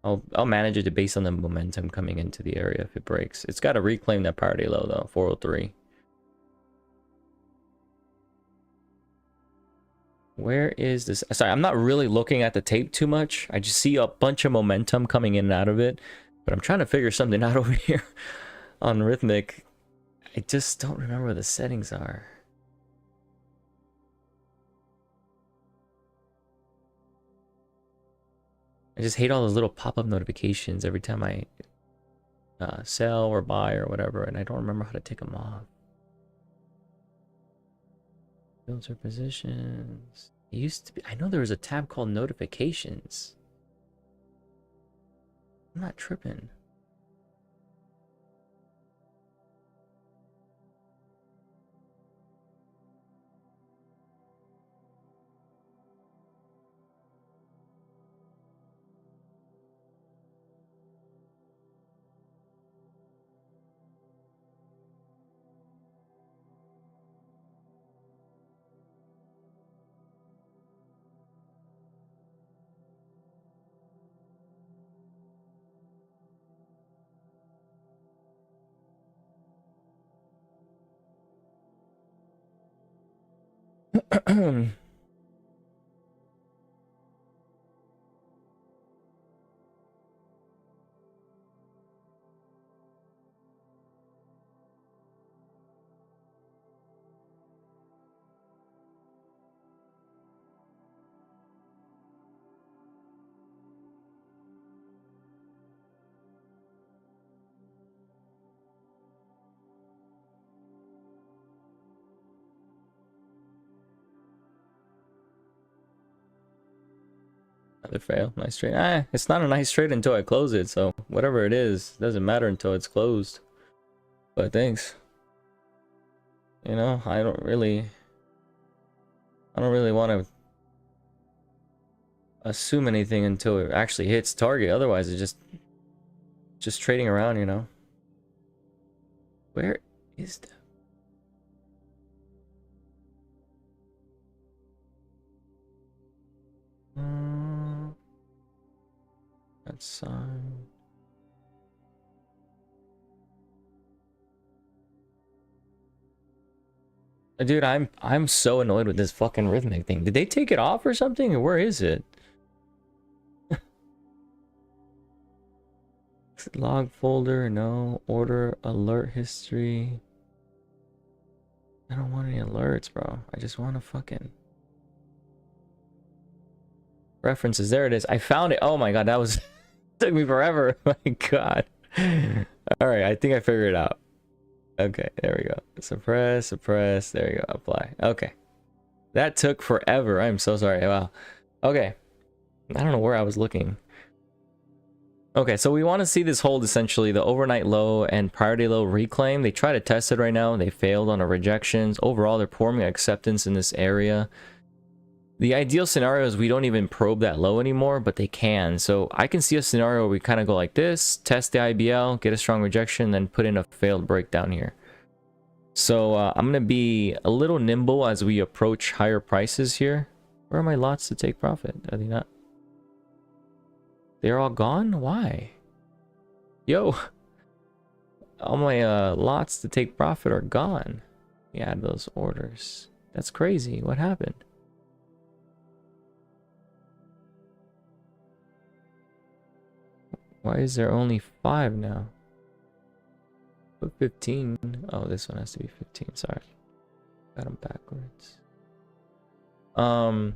I'll manage it based on the momentum coming into the area if it breaks. It's got to reclaim that parity low though, 403. Where is this? Sorry, I'm not really looking at the tape too much. I just see a bunch of momentum coming in and out of it. But I'm trying to figure something out over here on Rhythmic. I just don't remember what the settings are. I just hate all those little pop-up notifications every time I sell or buy or whatever, and I don't remember how to take them off. Filter positions. It used to be, I know there was a tab called notifications. I'm not tripping. Another fail. Nice trade. It's not a nice trade until I close it, so whatever it is, doesn't matter until it's closed. But thanks. You know, I don't really want to assume anything until it actually hits target. Otherwise, it's just trading around, you know. Where is that? That sign. Dude, I'm so annoyed with this fucking Rhythmic thing. Did they take it off or something, or where is it? Log folder, no. Order alert history. I don't want any alerts, bro. I just want to fucking references. There it is. I found it. Oh my god, that was took me forever. My god. All right, I think I figured it out. Okay, there we go. Suppress, suppress. There you go. Apply. Okay. That took forever. I'm so sorry. Wow. Okay. I don't know where I was looking. Okay, so we want to see this hold essentially the overnight low and priority low reclaim. They try to test it right now. They failed on a rejections. Overall, they're forming acceptance in this area. The ideal scenario is we don't even probe that low anymore, but they can. So I can see a scenario where we kind of go like this, test the IBL, get a strong rejection, then put in a failed breakdown here. So I'm going to be a little nimble as we approach higher prices here. Where are my lots to take profit? Are they not? They're all gone? Why? Yo, all my lots to take profit are gone. We add those orders. That's crazy. What happened? Why is there only 5 now? Put 15. Oh, this one has to be 15. Sorry. Got them backwards. Like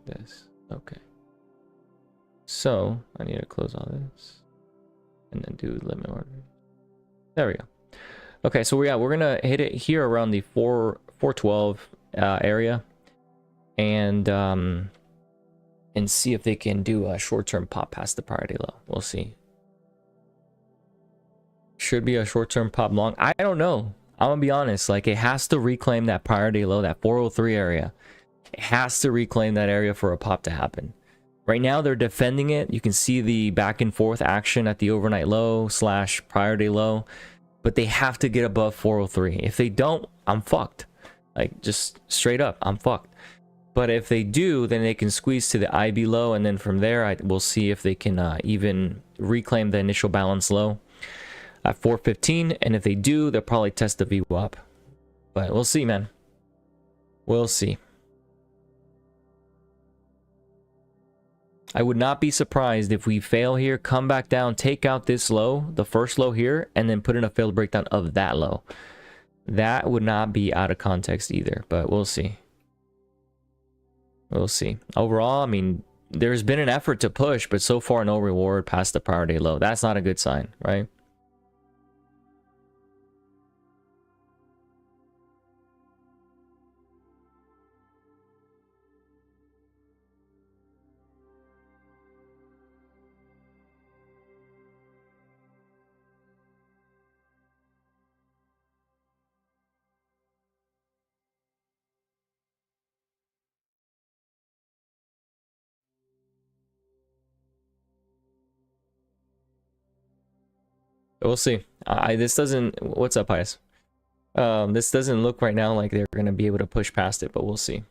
this. Okay. So I need to close all this and then do limit order. There we go. Okay, so we're gonna hit it here around the 412 area, and see if they can do a short-term pop past the priority low. We'll see. Should be a short-term pop long. I don't know. I'm gonna be honest. Like, it has to reclaim that priority low, that 403 area. It has to reclaim that area for a pop to happen. Right now, they're defending it. You can see the back and forth action at the overnight low / priority low. But they have to get above 403. If they don't, I'm fucked. Like, just straight up, I'm fucked. But if they do, then they can squeeze to the IB low. And then from there, we'll see if they can even reclaim the initial balance low at 415. And if they do, they'll probably test the VWAP. But we'll see, man. We'll see. I would not be surprised if we fail here, come back down, take out this low, the first low here, and then put in a failed breakdown of that low. That would not be out of context either, but we'll see. We'll see. Overall, I mean, there's been an effort to push, but so far no reward past the priority low. That's not a good sign, right? We'll see. This doesn't... What's up, Pius? This doesn't look right now like they're going to be able to push past it, but we'll see.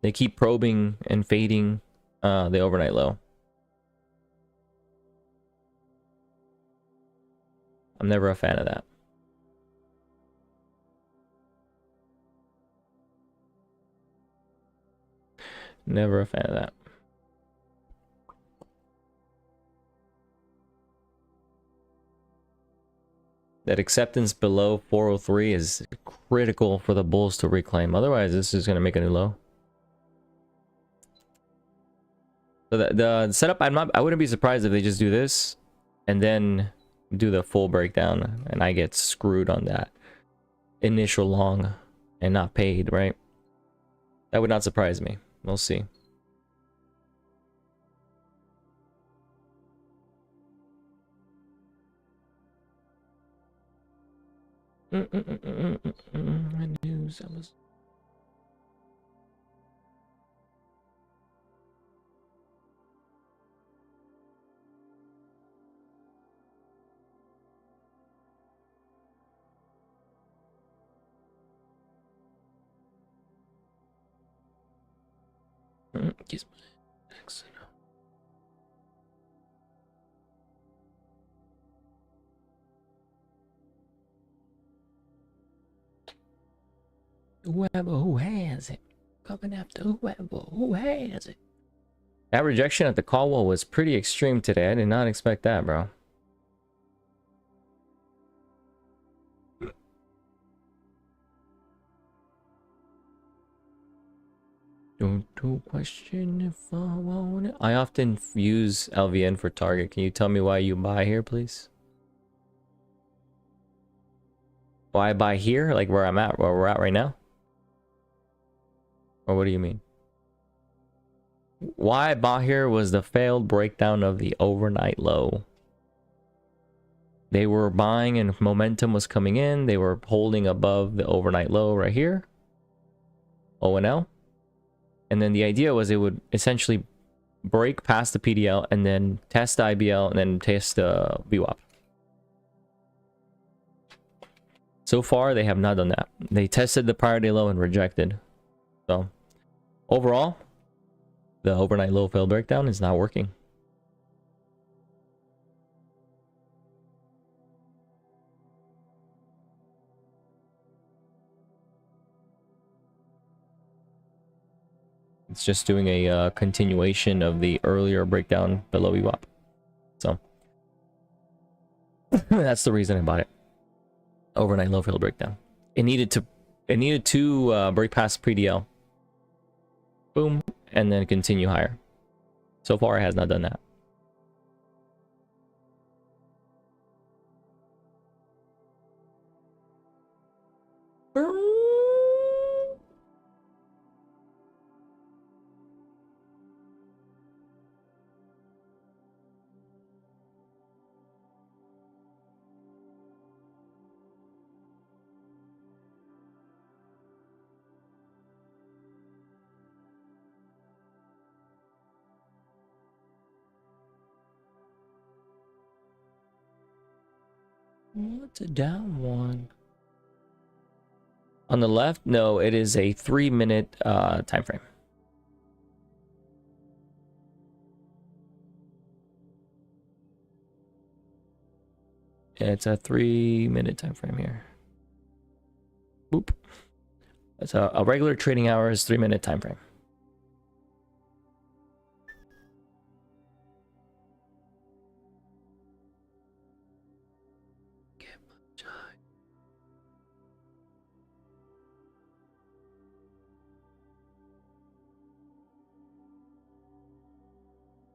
They keep probing and fading the overnight low. I'm never a fan of that. Never a fan of that. That acceptance below 403 is critical for the bulls to reclaim. Otherwise, this is going to make a new low. So the setup, I wouldn't be surprised if they just do this and then do the full breakdown and I get screwed on that initial long and not paid, right? That would not surprise me. We'll see. News. Yes. Whoever has it. Coming after who has it. That rejection at the call wall was pretty extreme today. I did not expect that, bro. Don't question if I want it. I often use LVN for target. Can you tell me why you buy here, please? Why I buy here? Like where I'm at, where we're at right now? Or what do you mean? Why I bought here was the failed breakdown of the overnight low. They were buying and momentum was coming in. They were holding above the overnight low right here. O&L. And then the idea was it would essentially break past the PDL and then test the IBL and then test the VWAP. So far, they have not done that. They tested the priority low and rejected. So, overall, the overnight low failed breakdown is not working. It's just doing a continuation of the earlier breakdown below VWAP. So that's the reason I bought it. Overnight low failed breakdown. It needed to break past pre-DL. Boom, and then continue higher. So far, it has not done that. What's a down one? On the left, no, it is a 3-minute time frame. It's a 3-minute time frame here. Boop. It's a regular trading hours 3-minute time frame.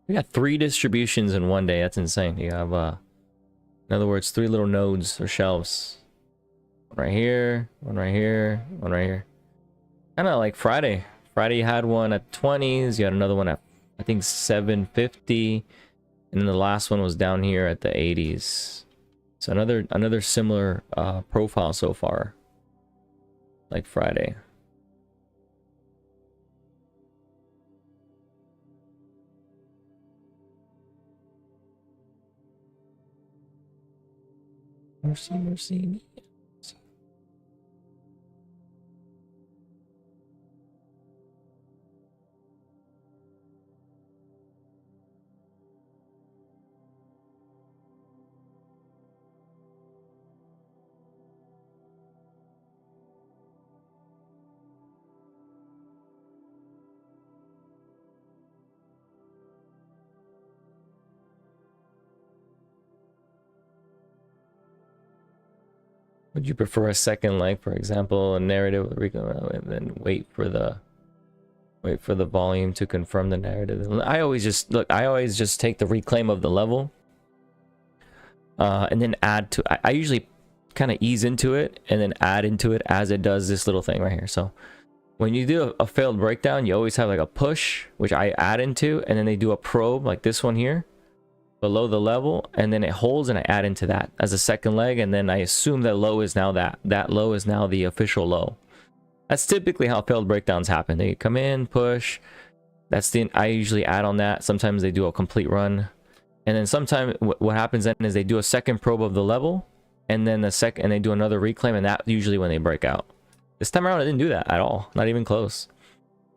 We got 3 distributions in one day. That's insane. You have, in other words, 3 little nodes or shelves. One right here, one right here, one right here. Kind of like Friday. Friday you had one at 20s. You had another one at, I think, 750. And then the last one was down here at the 80s. So another similar profile so far. Like Friday. Mercy, mercy me. Would you prefer a second leg, for example, a narrative, and then wait for the volume to confirm the narrative? I always just take the reclaim of the level, and then add to. I usually kind of ease into it and then add into it as it does this little thing right here. So when you do a failed breakdown, you always have like a push, which I add into, and then they do a probe like this one here below the level, and then it holds and I add into that as a second leg, and then I assume that low is now that low is now the official low. That's typically how failed breakdowns happen. They come in, push. I usually add on that. Sometimes they do a complete run, and then sometimes what happens then is they do a second probe of the level, and then and they do another reclaim, and that's usually when they break out. This time around, I didn't do that at all. Not even close.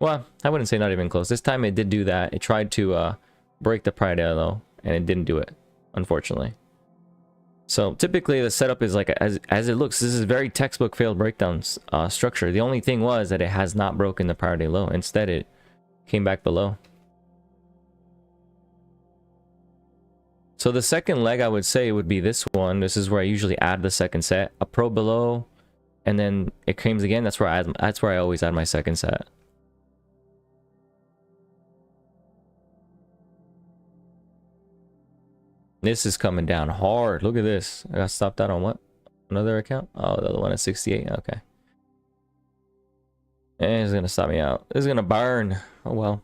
Well, I wouldn't say not even close. This time it did do that. It tried to break the prior day low, and it didn't do it, unfortunately. So typically the setup is like as it looks. This is very textbook failed breakdowns structure. The only thing was that it has not broken the prior day low. Instead, it came back below. So the second leg, I would say, would be this one. This is where I usually add the second set, a probe below, and then it comes again. That's where I always add my second set. This is coming down hard. Look at this. I got stopped out on what? Another account? Oh, the other one at 68. Okay. And it's gonna stop me out. This is gonna burn. Oh well.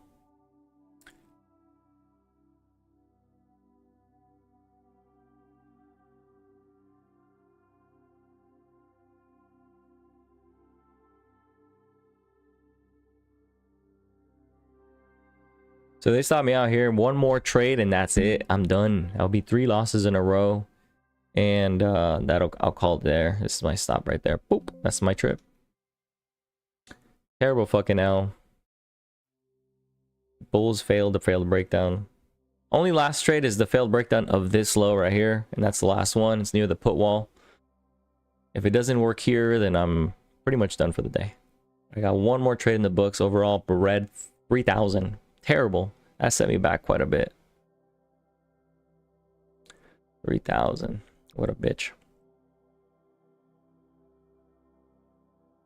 So they stopped me out here. One more trade and that's it. I'm done. That'll be 3 losses in a row. And I'll call it there. This is my stop right there. Boop. That's my trip. Terrible fucking L. Bulls failed the failed breakdown. Only last trade is the failed breakdown of this low right here. And that's the last one. It's near the put wall. If it doesn't work here, then I'm pretty much done for the day. I got one more trade in the books. Overall, red 3,000. Terrible. That set me back quite a bit. 3,000. What a bitch.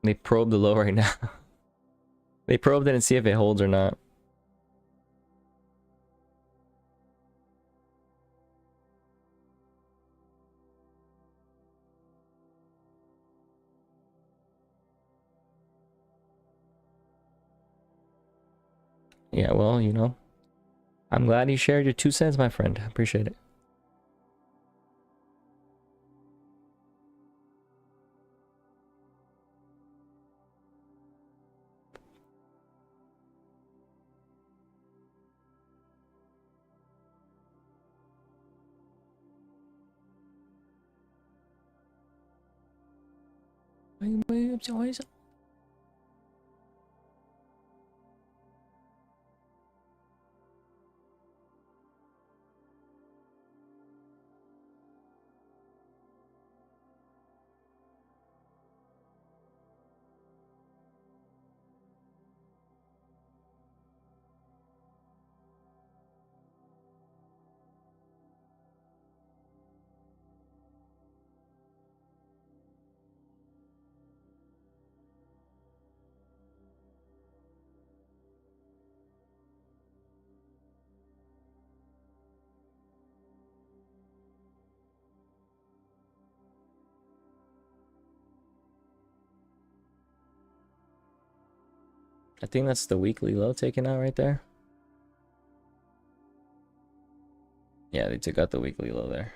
They probe the low right now. They probed it and see if it holds or not. Yeah, well, you know, I'm glad you shared your 2 cents, my friend. I appreciate it. I think that's the weekly low taken out right there. Yeah, they took out the weekly low there.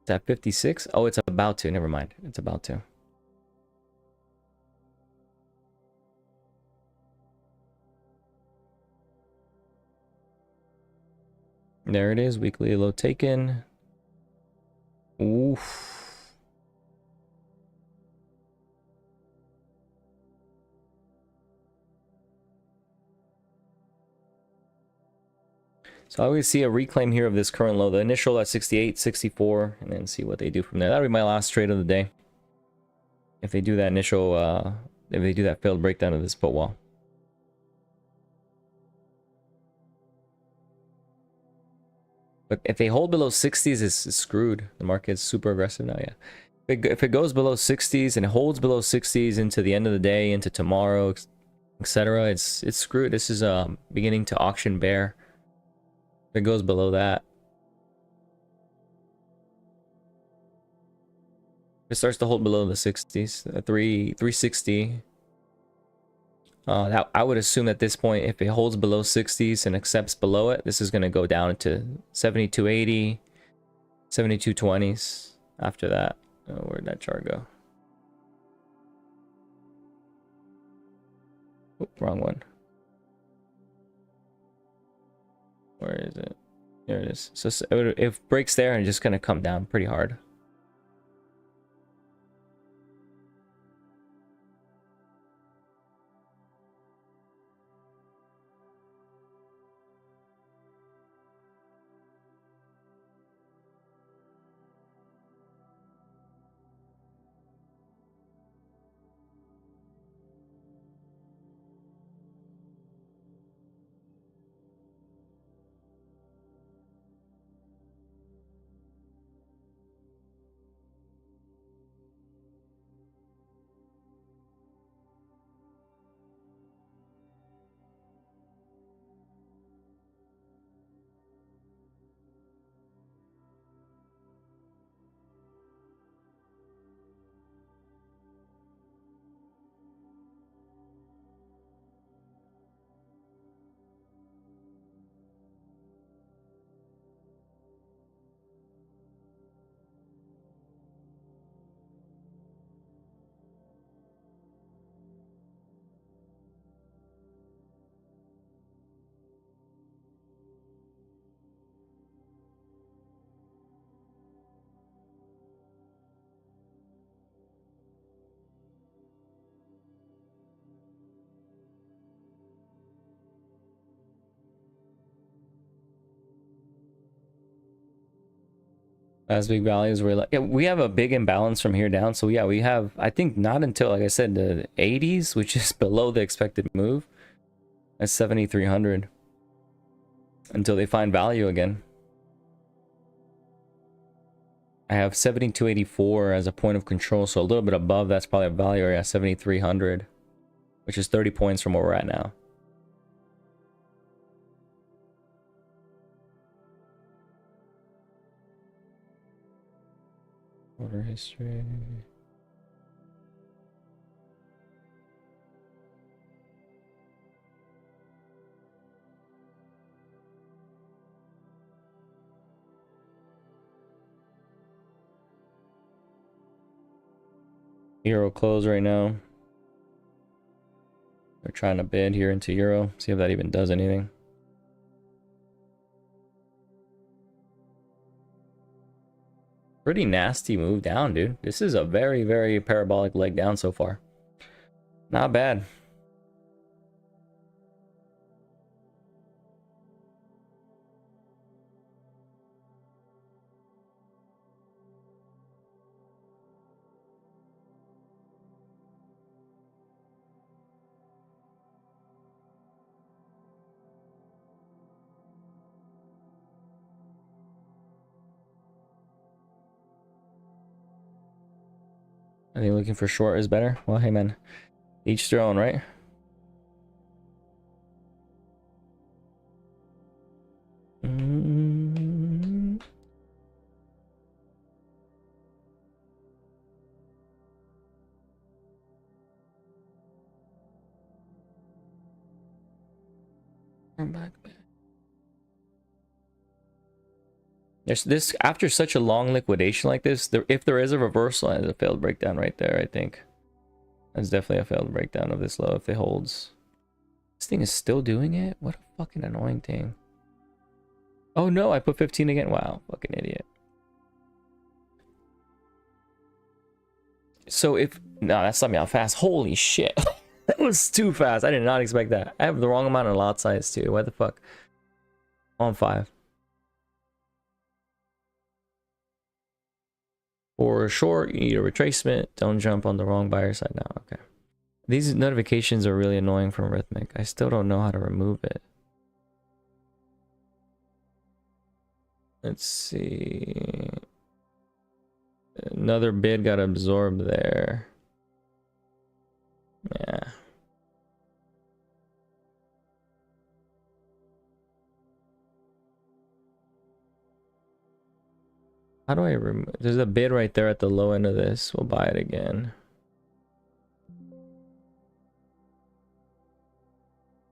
It's at 56. Oh, it's about to. Never mind. It's about to. There it is. Weekly low taken. Oof. So I always see a reclaim here of this current low, the initial at 68, 64, and then see what they do from there. That'll be my last trade of the day. If they do that initial, if they do that failed breakdown of this put wall. But if they hold below 60s, it's screwed. The market's super aggressive now, yeah. If it goes below 60s and it holds below 60s into the end of the day, into tomorrow, etc., it's screwed. This is beginning to auction bear. If it goes below that, if it starts to hold below the 60s, 360. That I would assume at this point, if it holds below 60s and accepts below it, this is going to go down to 72.80, 72.20s. After that, where'd that chart go? Oop, wrong one. Where is it? There it is. So if it breaks there, and just going to come down pretty hard. As big values, we're like, yeah, we have a big imbalance from here down. So yeah, we have, I think not until, like I said, the 80s, which is below the expected move, at 7,300 until they find value again. I have 7284 as a point of control, so a little bit above that's probably a value area, 7,300, which is 30 points from where we're at now. Order history. Euro close right now. They're trying to bid here into Euro. See if that even does anything. Pretty nasty move down, dude. This is a very, very parabolic leg down so far. Not bad. I think looking for short is better. Well, hey man, each their own, right? Come back. There's this after such a long liquidation like this. If there is a reversal, and a failed breakdown right there, I think that's definitely a failed breakdown of this low if it holds. This thing is still doing it. What a fucking annoying thing. Oh no, I put 15 again. Wow, fucking idiot. So if no, that's not me out fast. Holy shit, that was too fast. I did not expect that. I have the wrong amount of lot size too. What the fuck? On 5. For short, you need a retracement. Don't jump on the wrong buyer side now. Okay. These notifications are really annoying from Rhythmic. I still don't know how to remove it. Let's see. Another bid got absorbed there. Yeah. How do I remove? There's a bid right there at the low end of this. We'll buy it again.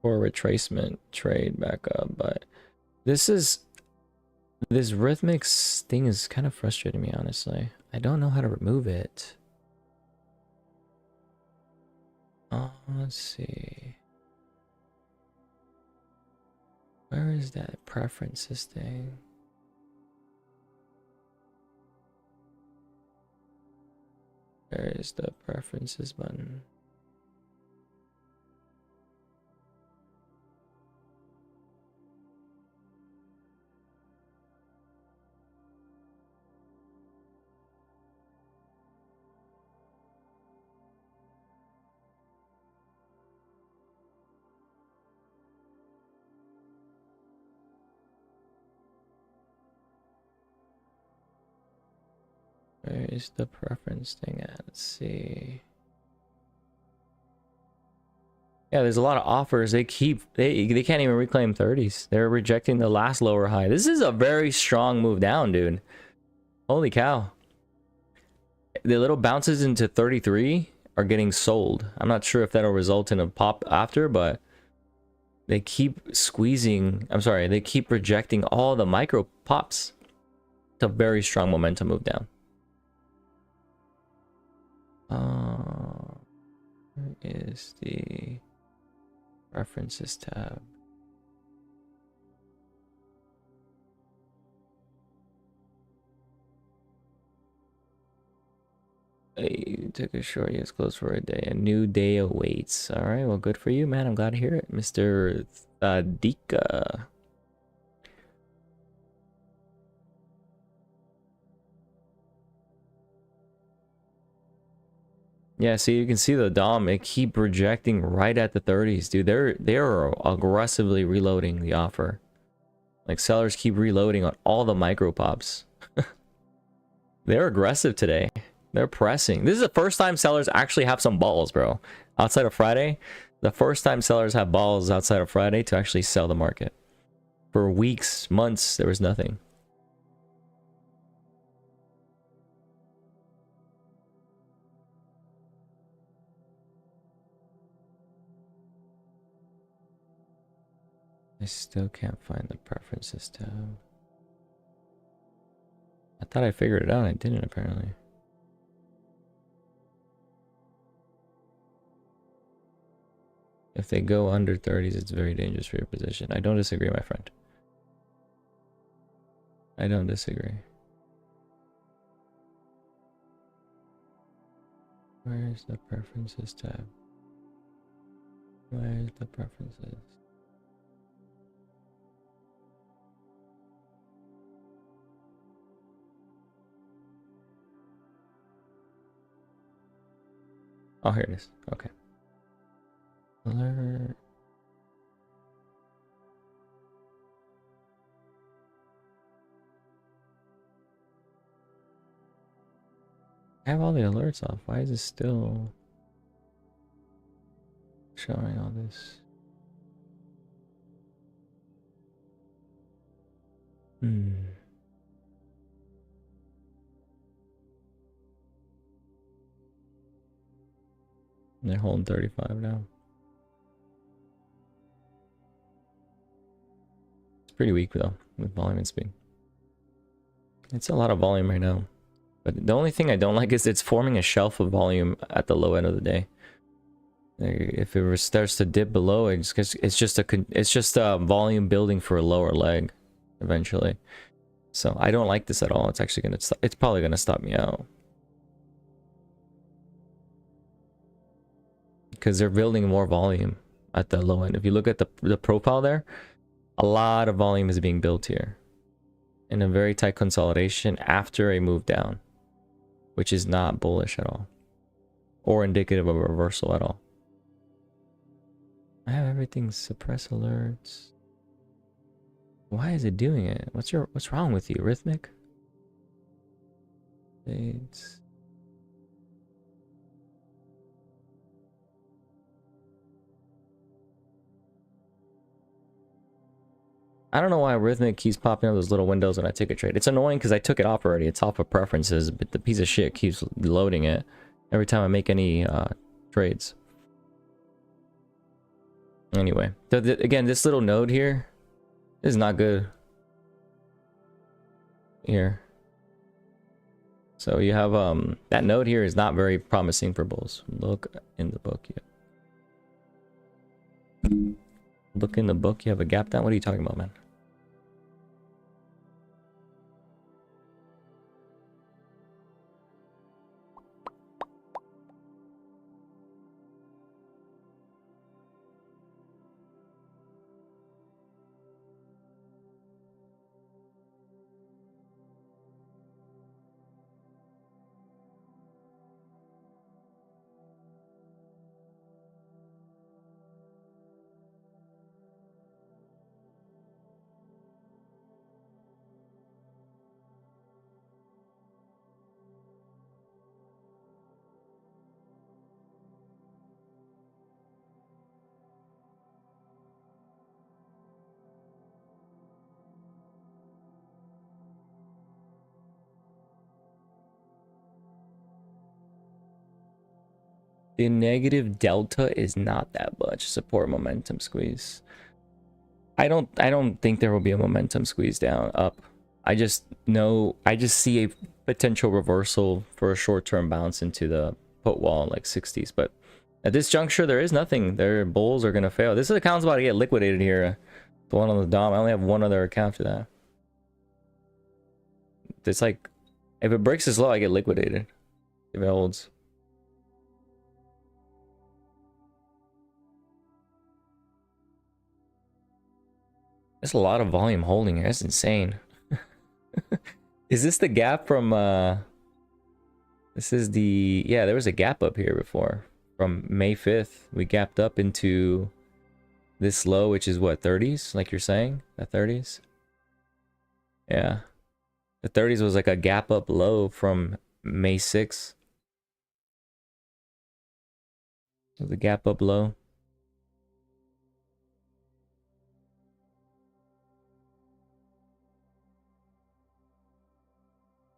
Or retracement trade back up, but this Rhythmic thing is kind of frustrating me, honestly. I don't know how to remove it. Let's see. Where is that preferences thing? Where is the preferences button? Where is the preference thing at? Let's see. Yeah, there's a lot of offers. They can't even reclaim 30s. They're rejecting the last lower high. This is a very strong move down, dude. Holy cow. The little bounces into 33 are getting sold. I'm not sure if that'll result in a pop after, but they keep squeezing. I'm sorry, they keep rejecting all the micro pops. It's a very strong momentum move down. Where is the references tab? Hey, took a short, yes, closed for a day. A new day awaits. All right, well, good for you, man. I'm glad to hear it, Mr. Dika. Yeah, see, you can see the DOM, it keep rejecting right at the 30s, dude. They're aggressively reloading the offer. Like, sellers keep reloading on all the micro pops. They're aggressive today. They're pressing. This is the first time sellers actually have some balls, bro. Outside of Friday, the first time sellers have balls outside of Friday to actually sell the market. For weeks, months, there was nothing. I still can't find the preferences tab. I thought I figured it out. I didn't, apparently. If they go under 30s, it's very dangerous for your position. I don't disagree, my friend. I don't disagree. Where's the preferences tab? Where's the preferences? Oh, here it is. Okay. Alert. I have all the alerts off. Why is it still showing all this? They're holding 35 now. It's pretty weak though, with volume and speed. It's a lot of volume right now. But the only thing I don't like is it's forming a shelf of volume at the low end of the day. If it starts to dip below, it's just a volume building for a lower leg, eventually. So I don't like this at all. It's actually it's probably gonna stop me out because they're building more volume at the low end. If you look at the profile there, a lot of volume is being built here in a very tight consolidation after a move down, which is not bullish at all or indicative of a reversal at all. I have everything suppress alerts. Why is it doing it? What's wrong with you, Rhythmic? It's... I don't know why Rhythmic keeps popping up those little windows when I take a trade. It's annoying because I took it off already. It's off of preferences, but the piece of shit keeps loading it every time I make any trades. Anyway, so again, this little node here is not good. Here. So you have that node here is not very promising for bulls. Look in the book. Yeah. Look in the book. You have a gap down. What are you talking about, man? The negative delta is not that much. Support momentum squeeze. I don't think there will be a momentum squeeze down up. I just see a potential reversal for a short-term bounce into the put wall like 60s, but at this juncture there is nothing. Their bulls are gonna fail. This account's about to get liquidated here. The one on the DOM. I only have one other account for that. It's like if it breaks this low, I get liquidated. If it holds. There's a lot of volume holding here. That's insane. Is this the gap from This is the, yeah, there was a gap up here before. From May 5th, we gapped up into this low, which is what, 30s, like you're saying? The 30s? Yeah. The 30s was like a gap up low from May 6th. It was a gap up low.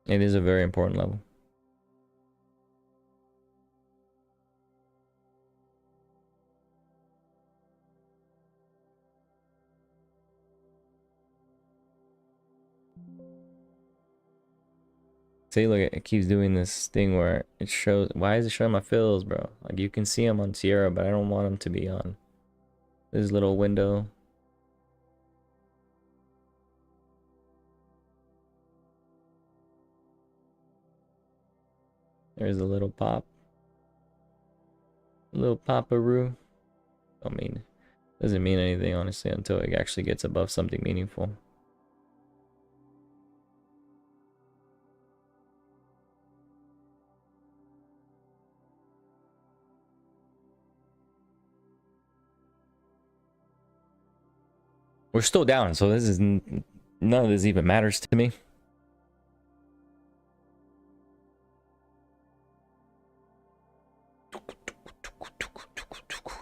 It is a very important level. See, look, it keeps doing this thing where it shows. Why is it showing my fills, bro? Like, you can see them on Sierra, but I don't want them to be on this little window. There's a little pop. A little pop-a-roo. I mean, doesn't mean anything, honestly, until it actually gets above something meaningful. We're still down, so this is none of this even matters to me.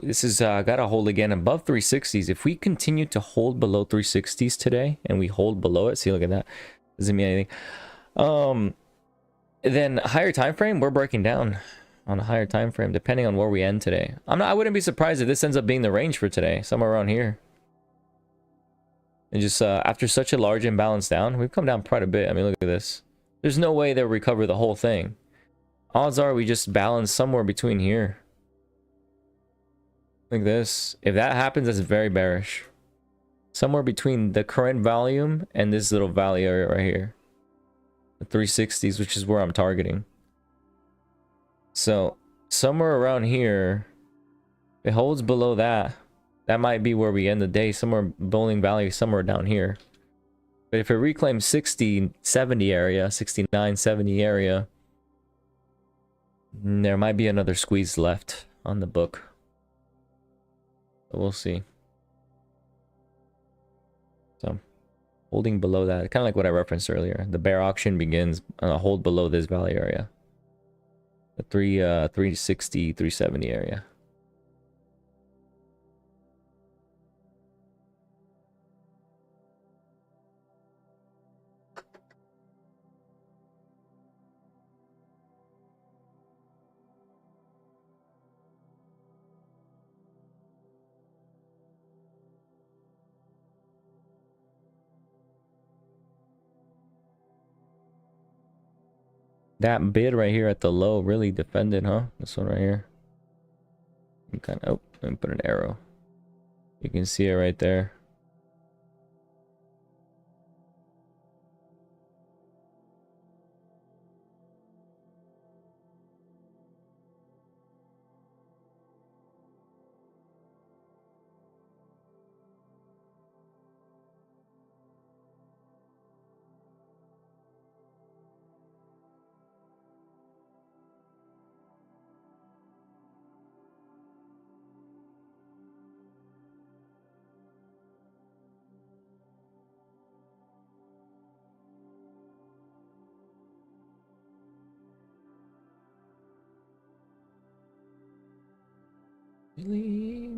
This is gotta hold again above 360s. If we continue to hold below 360s today, and we hold below it, see, look at that, doesn't mean anything. Then higher time frame, we're breaking down on a higher time frame, depending on where we end today. I wouldn't be surprised if this ends up being the range for today, somewhere around here. And just after such a large imbalance down, we've come down quite a bit. I mean, look at this. There's no way they'll recover the whole thing. Odds are we just balance somewhere between here. Like this. If that happens, that's very bearish. Somewhere between the current volume and this little valley area right here. The 360s, which is where I'm targeting. So, somewhere around here, if it holds below that, that might be where we end the day, somewhere bowling valley, somewhere down here. But if it reclaims 60, 70 area, 69, 70 area, there might be another squeeze left on the book. But we'll see. So, holding below that, kind of like what I referenced earlier. The bear auction begins on a hold below this valley area. The 360, 370 area. That bid right here at the low really defended, huh? This one right here. You kind of, oh, let me put an arrow. You can see it right there.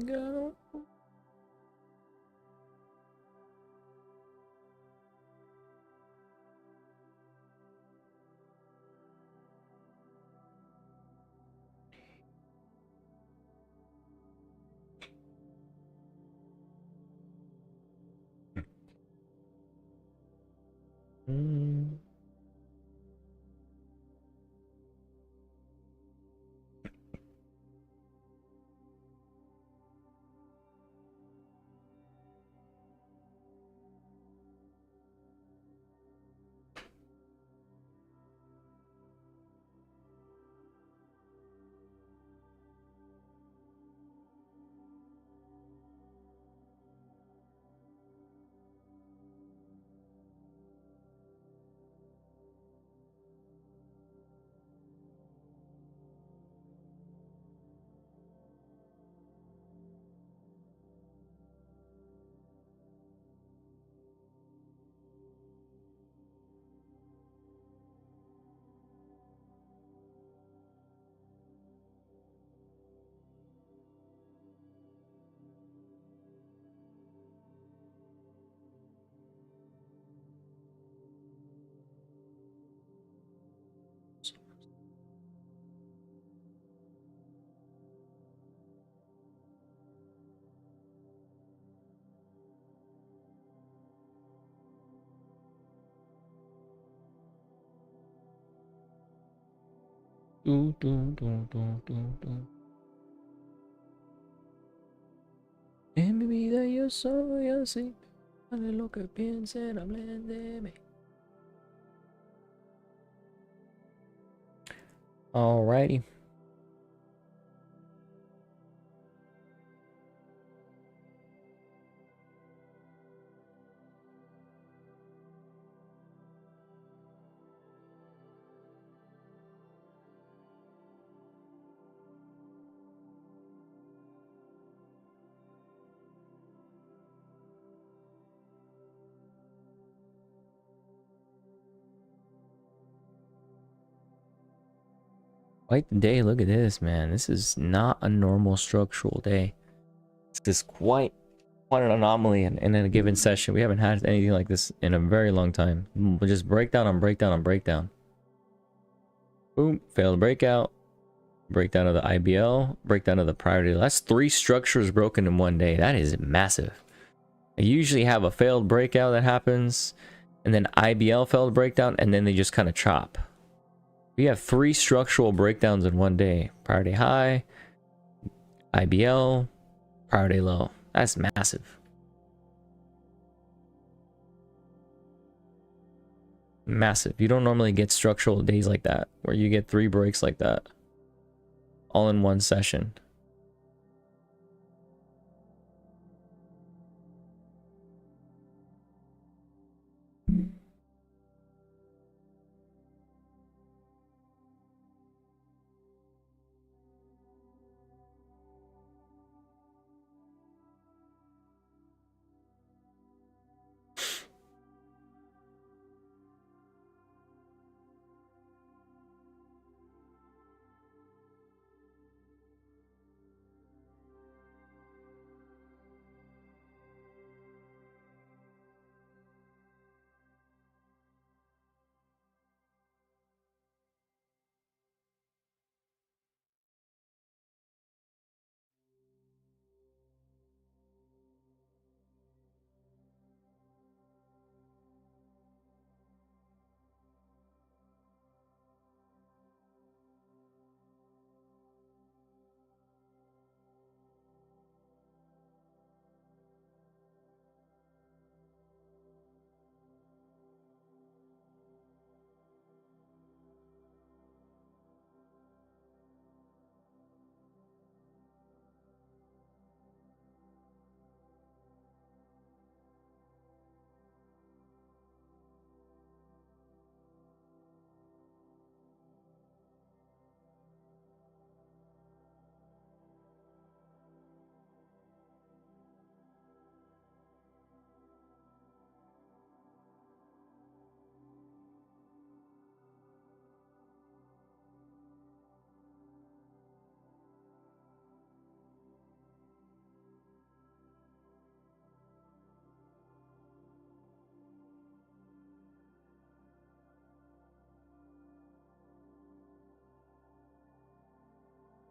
Go. En mi vida yo soy así. Hable lo que piensen, hablen de mí. Alrighty. Quite the day. Look at this, man. This is not a normal structural day. This is quite an anomaly in a given session. We haven't had anything like this in a very long time. We'll just breakdown on breakdown on breakdown. Boom, failed breakout. Breakdown of the IBL, breakdown of the priority. That's 3 structures broken in one day. That is massive. I usually have a failed breakout that happens, and then IBL failed breakdown, and then they just kind of chop. We have 3 structural breakdowns in one day. Priority high, IBL, priority low. That's massive. Massive. You don't normally get structural days like that, where you get 3 breaks like that, all in one session.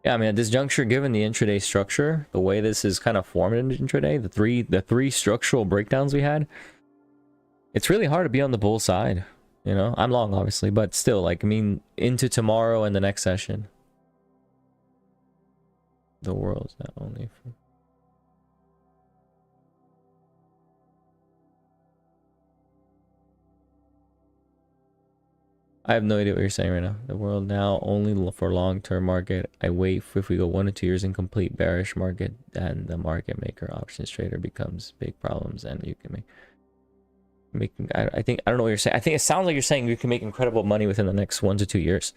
Yeah, I mean, at this juncture, given the intraday structure, the way this is kind of formed in intraday, the three structural breakdowns we had, it's really hard to be on the bull side. You know, I'm long, obviously, but still, like, I mean, into tomorrow and the next session. The world's not only for... I have no idea what you're saying right now. The world now only for long-term market. I wait for if we go 1 to 2 years in complete bearish market, then the market maker options trader becomes big problems, and you can make I think I don't know what you're saying. I think it sounds like you're saying you can make incredible money within the next 1 to 2 years.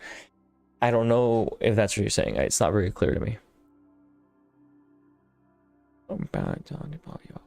I don't know if that's what you're saying. It's not very clear to me. I'm back talking about y'all.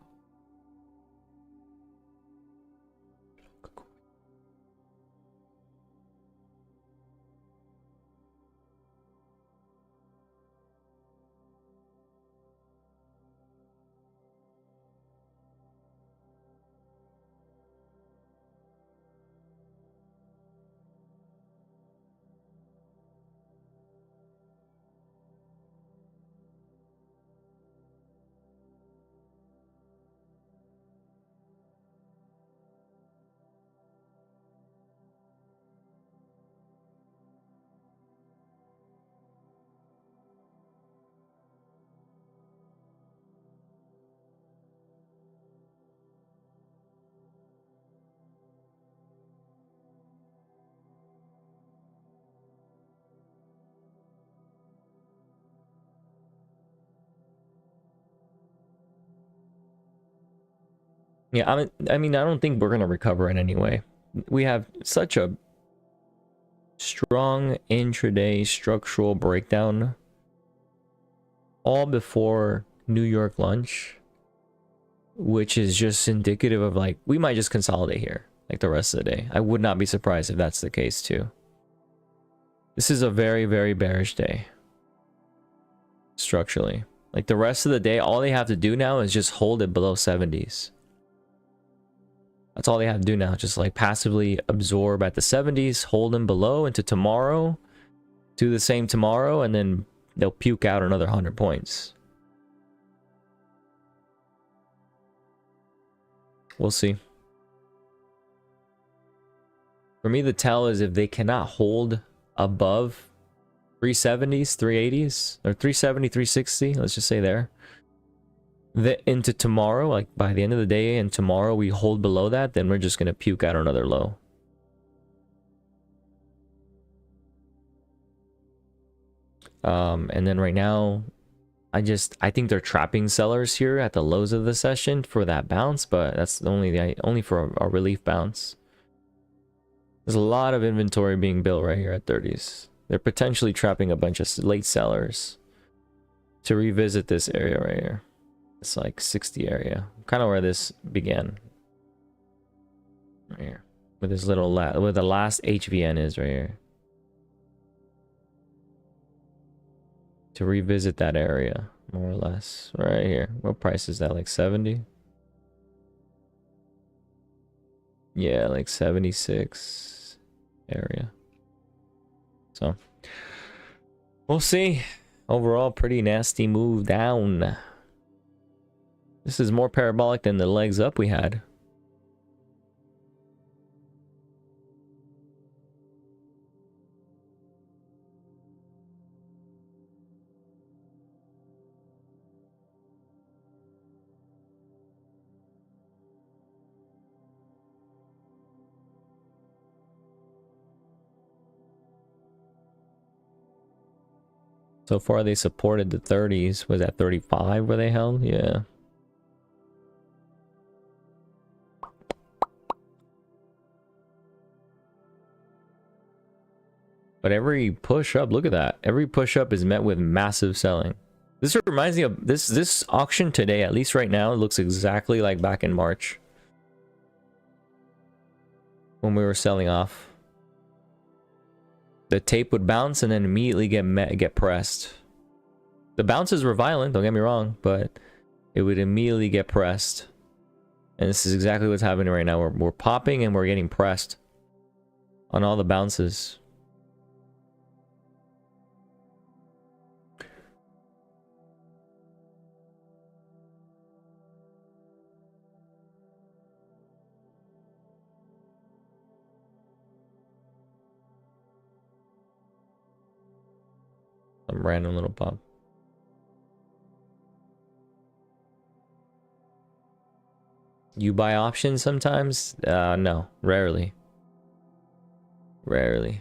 Yeah, I mean, I don't think we're gonna recover in any way. We have such a strong intraday structural breakdown all before New York lunch, which is just indicative of like we might just consolidate here like the rest of the day. I would not be surprised if that's the case too. This is a very, very bearish day structurally. Like the rest of the day, all they have to do now is just hold it below 70s. That's all they have to do now. Just like passively absorb at the 70s, hold them below into tomorrow, do the same tomorrow, and then they'll puke out another 100 points. We'll see. For me, the tell is if they cannot hold above 370s, 380s, or 370, 360, let's just say there. Into tomorrow, like by the end of the day and tomorrow we hold below that, then we're just going to puke out another low. And then right now, I think they're trapping sellers here at the lows of the session for that bounce, but that's only for a relief bounce. There's a lot of inventory being built right here at 30s. They're potentially trapping a bunch of late sellers to revisit this area right here. It's like 60 area, kind of where this began. Right here, with this little where the last HVN is right here. To revisit that area, more or less, right here. What price is that? Like 70? Yeah, like 76 area. So we'll see. Overall, pretty nasty move down. This is more parabolic than the legs up we had. So far, they supported the 30s. Was that 35 where they held? Yeah. But every push up, look at that. Every push up is met with massive selling. This reminds me of this auction today, at least right now, it looks exactly like back in March when we were selling off. The tape would bounce and then immediately get pressed. The bounces were violent, don't get me wrong, but it would immediately get pressed. And this is exactly what's happening right now. We're popping and we're getting pressed on all the bounces. Some random little pop. You buy options sometimes? No, rarely. Rarely.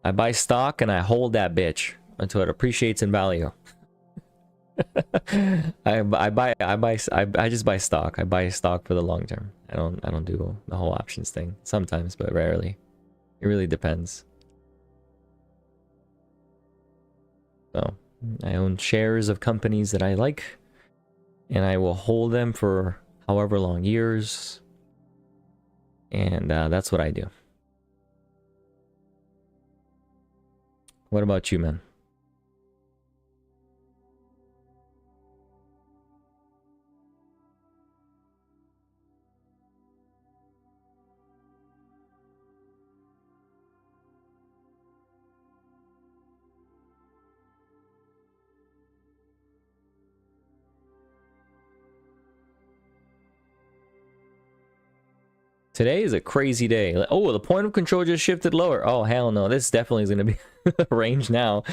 I buy stock and I hold that bitch until it appreciates in value. I just buy stock. I buy stock for the long term. I don't do the whole options thing. Sometimes, but rarely. It really depends. So I own shares of companies that I like, and I will hold them for however long, years, and that's what I do. What about you, man? Today is a crazy day. Oh, the point of control just shifted lower. Oh, hell no. This definitely is going to be a range now.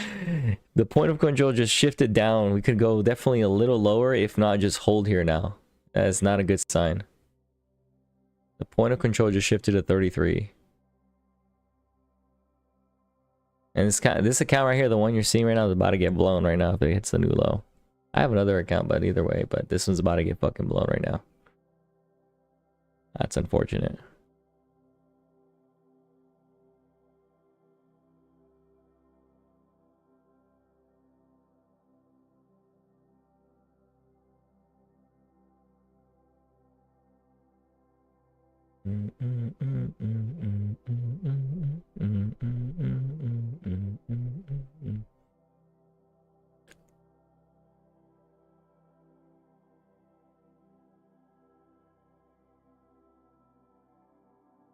The point of control just shifted down. We could go definitely a little lower, if not just hold here now. That is not a good sign. The point of control just shifted to 33. And this account right here, the one you're seeing right now, is about to get blown right now if it hits the new low. I have another account, but either way, but this one's about to get fucking blown right now. That's unfortunate.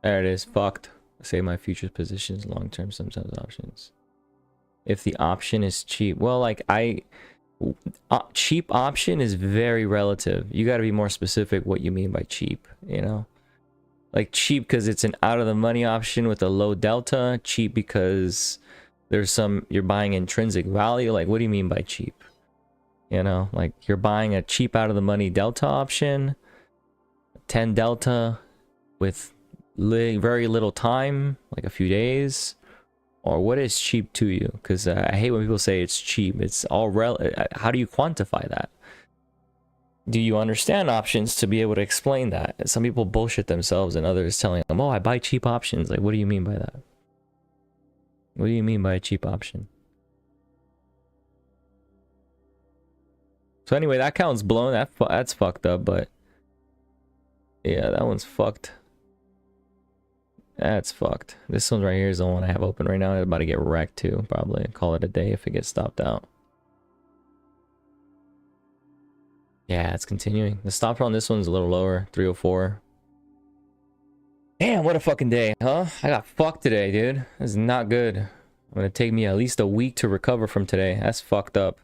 There it is. Fucked. Say my future positions, long term, sometimes options. If the option is cheap, well, like cheap option is very relative. You got to be more specific what you mean by cheap, you know? Like cheap because it's an out of the money option with a low delta, cheap because there's some, you're buying intrinsic value. Like, what do you mean by cheap? You know, like you're buying a cheap out of the money delta option, 10 delta with very little time, like a few days. Or what is cheap to you? Because I hate when people say it's cheap. It's all how do you quantify that? Do you understand options to be able to explain that? Some people bullshit themselves and others telling them, oh, I buy cheap options. Like, what do you mean by that? What do you mean by a cheap option? So anyway, that count's blown. That's fucked up, but yeah, that one's fucked. That's fucked. This one right here is the one I have open right now. It's about to get wrecked too, probably. Call it a day if it gets stopped out. Yeah, it's continuing. The stop on this one's a little lower, 304. Damn, what a fucking day, huh? I got fucked today, dude. This is not good. I'm gonna take me at least a week to recover from today. That's fucked up.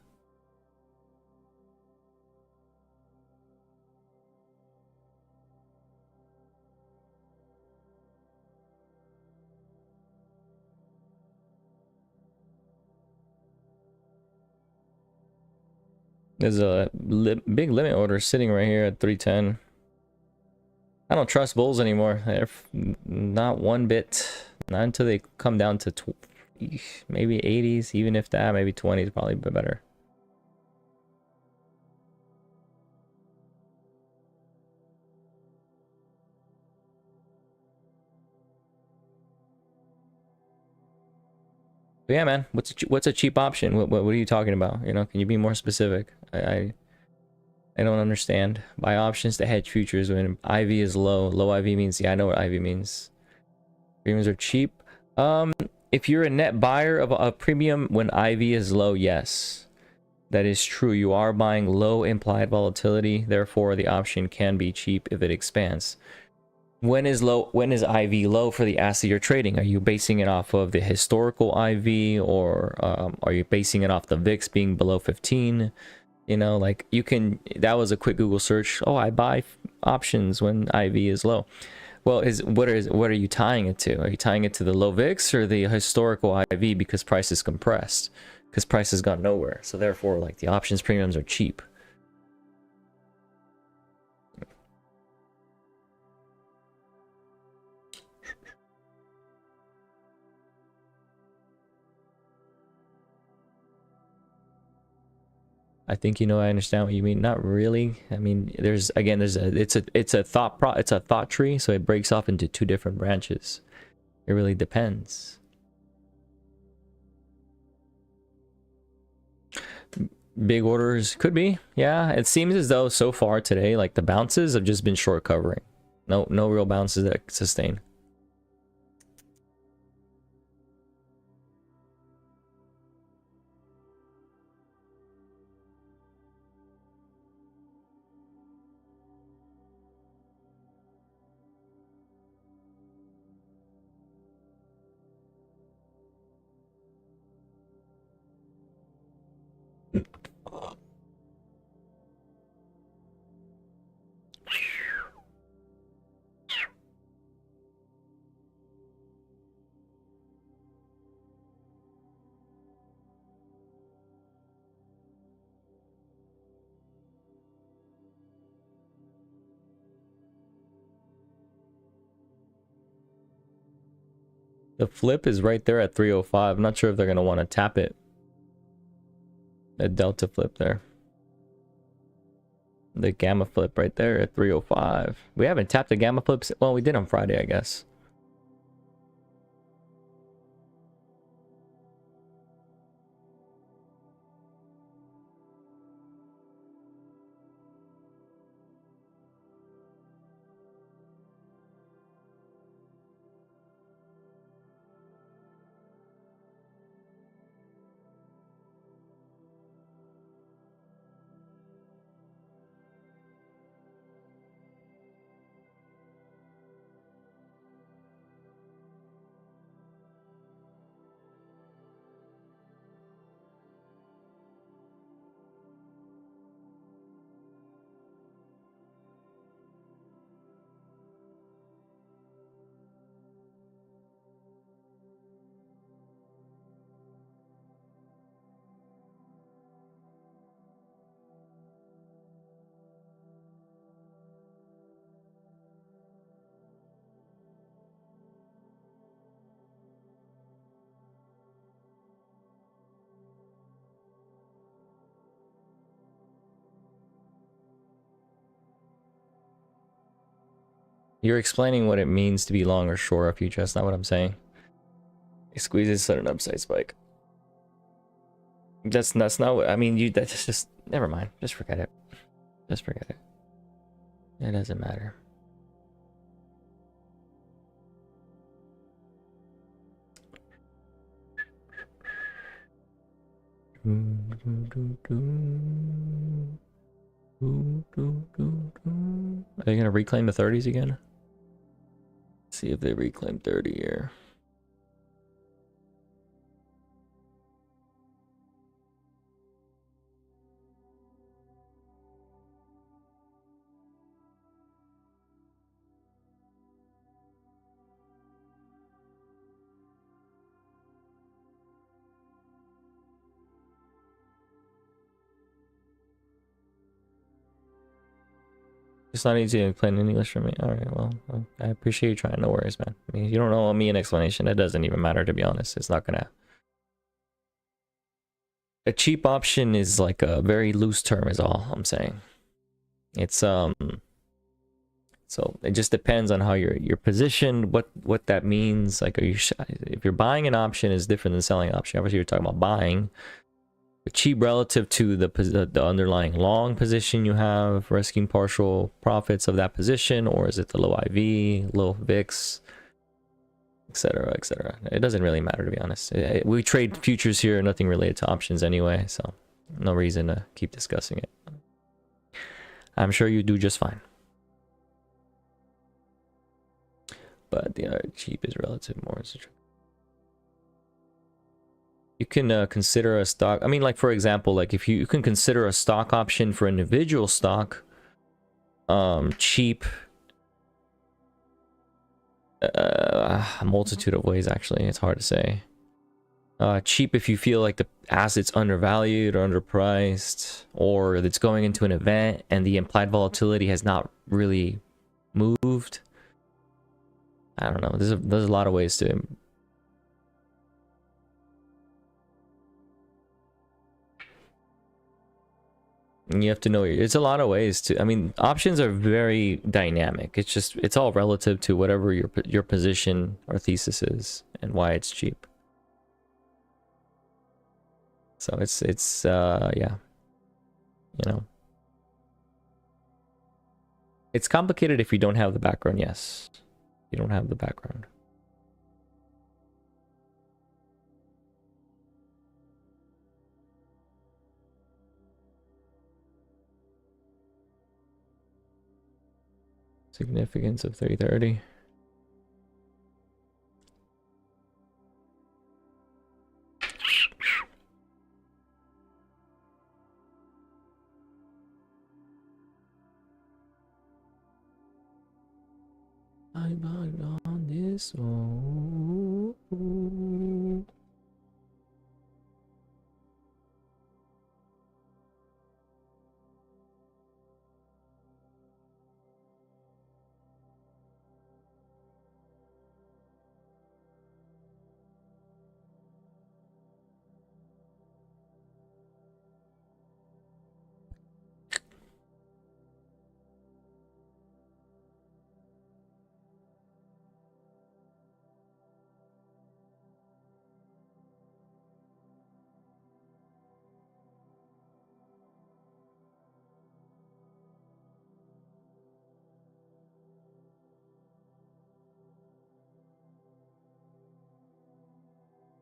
There's a big limit order sitting right here at 310. I don't trust bulls anymore. They're not one bit. Not until they come down to maybe 80s, even if that, maybe 20s probably be better. But yeah, man, what's a cheap option? What are you talking about? You know, can you be more specific? I don't understand. Buy options to hedge futures when IV is low. Low IV means, yeah, I know what IV means. Premiums are cheap. If you're a net buyer of a premium when IV is low, yes, that is true. You are buying low implied volatility. Therefore, the option can be cheap if it expands. When is IV low for the asset you're trading? Are you basing it off of the historical IV, or are you basing it off the VIX being below 15? You know, like you can, that was a quick Google search. Oh, I buy options when IV is low. Well, what are you tying it to? Are you tying it to the low VIX or the historical IV because price is compressed? Because price has gone nowhere. So therefore, like the options premiums are cheap. I think I understand what you mean. Not really. I mean, it's a thought tree, so it breaks off into two different branches. It really depends. Big orders could be. Yeah, it seems as though so far today, like the bounces have just been short covering. No real bounces that sustain. The flip is right there at 305. I'm not sure if they're going to want to tap it. A delta flip there. The gamma flip right there at 305. We haven't tapped the gamma flips. Well, we did on Friday, I guess. You're explaining what it means to be long or short of future. That's not what I'm saying. It squeezes sudden upside spike. That's not what I mean. That's just, never mind. Just forget it. Just forget it. It doesn't matter. Are they gonna reclaim the 30s again? See if they reclaim 30 here. It's not easy to explain in English for me. All right, well, I appreciate you trying. No worries, man. I mean, you don't owe me an explanation. It doesn't even matter, to be honest. It's not gonna. A cheap option is like a very loose term, is all I'm saying. It's so it just depends on how you're positioned, what that means. Like, are you if you're buying an option is different than selling an option. Obviously, you're talking about buying. Cheap relative to the underlying long position you have, risking partial profits of that position, or is it the low IV, low VIX, etc., etc. It doesn't really matter, to be honest. We trade futures here, nothing related to options anyway, so no reason to keep discussing it. I'm sure you do just fine. But the cheap is relative more. You can consider a stock. I mean, like, for example, like if you can consider a stock option for individual stock, cheap, a multitude of ways, actually. It's hard to say. Cheap if you feel like the asset's undervalued or underpriced, or it's going into an event and the implied volatility has not really moved. I don't know. There's a lot of ways to. You have to know, it's a lot of ways to, I mean, options are very dynamic. It's just, it's all relative to whatever your position or thesis is and why it's cheap. So it's yeah, you know, it's complicated if you don't have the background. Yes, you don't have the background. Significance of 330. I'm on this one.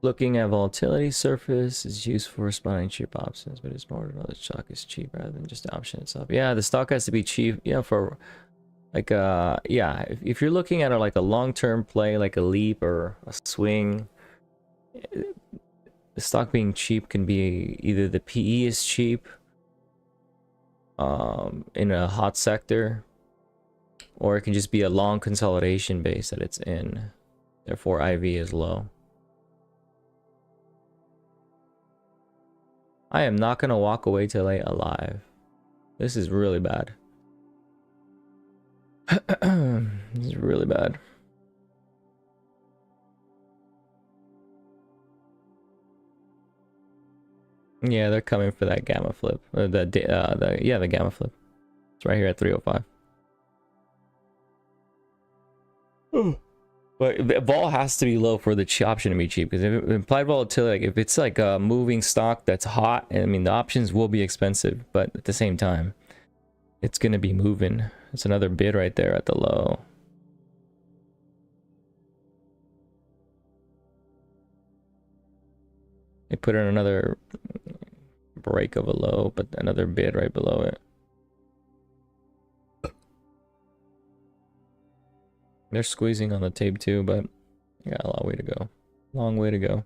Looking at volatility surface is used for responding cheap options, but it's more to know the stock is cheap rather than just the option itself. Yeah, the stock has to be cheap. Yeah, for like yeah, if you're looking at it like a long-term play, like a leap or a swing, the stock being cheap can be either the PE is cheap in a hot sector, or it can just be a long consolidation base that it's in. Therefore, IV is low. I am not gonna walk away today alive. This is really bad. This is really bad. Yeah, they're coming for that gamma flip. The gamma flip. It's right here at 305. But vol has to be low for the option to be cheap, because if implied volatility, like if it's like a moving stock that's hot, I mean the options will be expensive, but at the same time, it's gonna be moving. It's another bid right there at the low. They put in another break of a low, but another bid right below it. They're squeezing on the tape too, but you got a long way to go. Long way to go.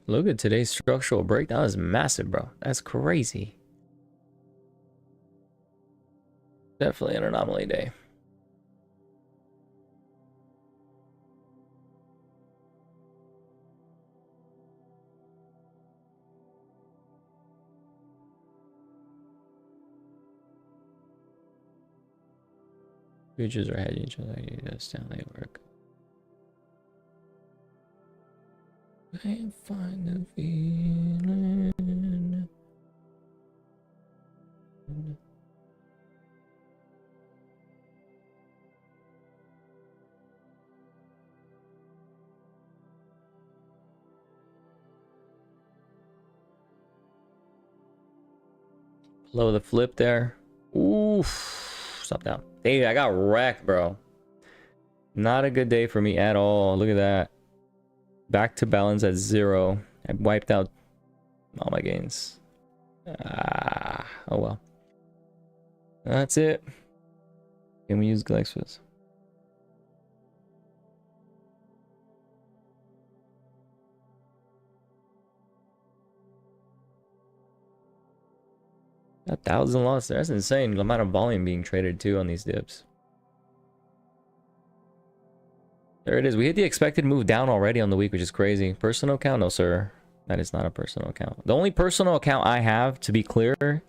Look at today's structural break. That was massive, bro. That's crazy. Definitely an anomaly day. Futures are hedging each other. You gotta Stanley work. I can't find the feeling. Below the flip there. Oof. Stop down. Hey, I got wrecked, bro. Not a good day for me at all. Look at that. Back to balance at 0. I wiped out all my gains. Oh well. That's it. Can we use Glexfus? A 1,000 loss there. That's insane. The amount of volume being traded too on these dips. There it is. We hit the expected move down already on the week, which is crazy. Personal account? No, sir. That is not a personal account. The only personal account I have, to be clear,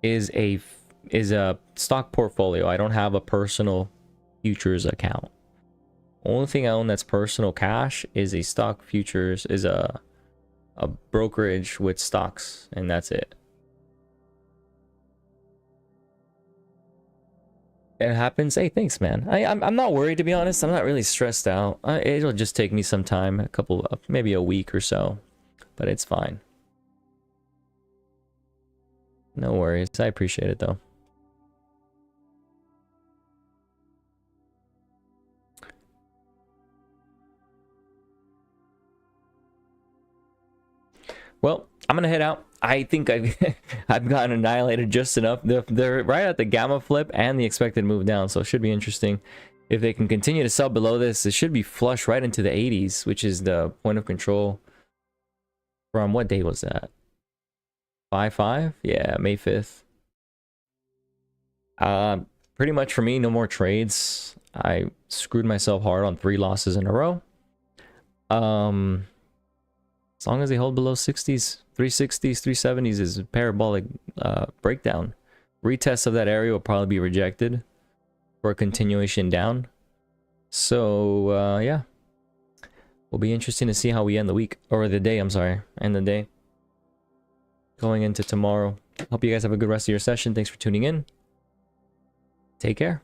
is a stock portfolio. I don't have a personal futures account. Only thing I own that's personal cash is a stock futures, is a brokerage with stocks, and that's it. It happens. Hey, thanks, man. I'm not worried, to be honest. I'm not really stressed out. It'll just take me some time, a couple, maybe a week or so, but it's fine. No worries. I appreciate it though. Well, I'm gonna head out. I think I've gotten annihilated just enough. They're right at the gamma flip and the expected move down, so it should be interesting. If they can continue to sell below this, it should be flush right into the 80s, which is the point of control. From what day was that? 5/5? Yeah, May 5th. Pretty much for me, no more trades. I screwed myself hard on 3 losses in a row. As long as they hold below 60s, 360s, 370s is a parabolic breakdown. Retest of that area will probably be rejected for a continuation down. So yeah, will be interesting to see how we end the week, or the day, I'm sorry, end the day. Going into tomorrow. Hope you guys have a good rest of your session. Thanks for tuning in. Take care.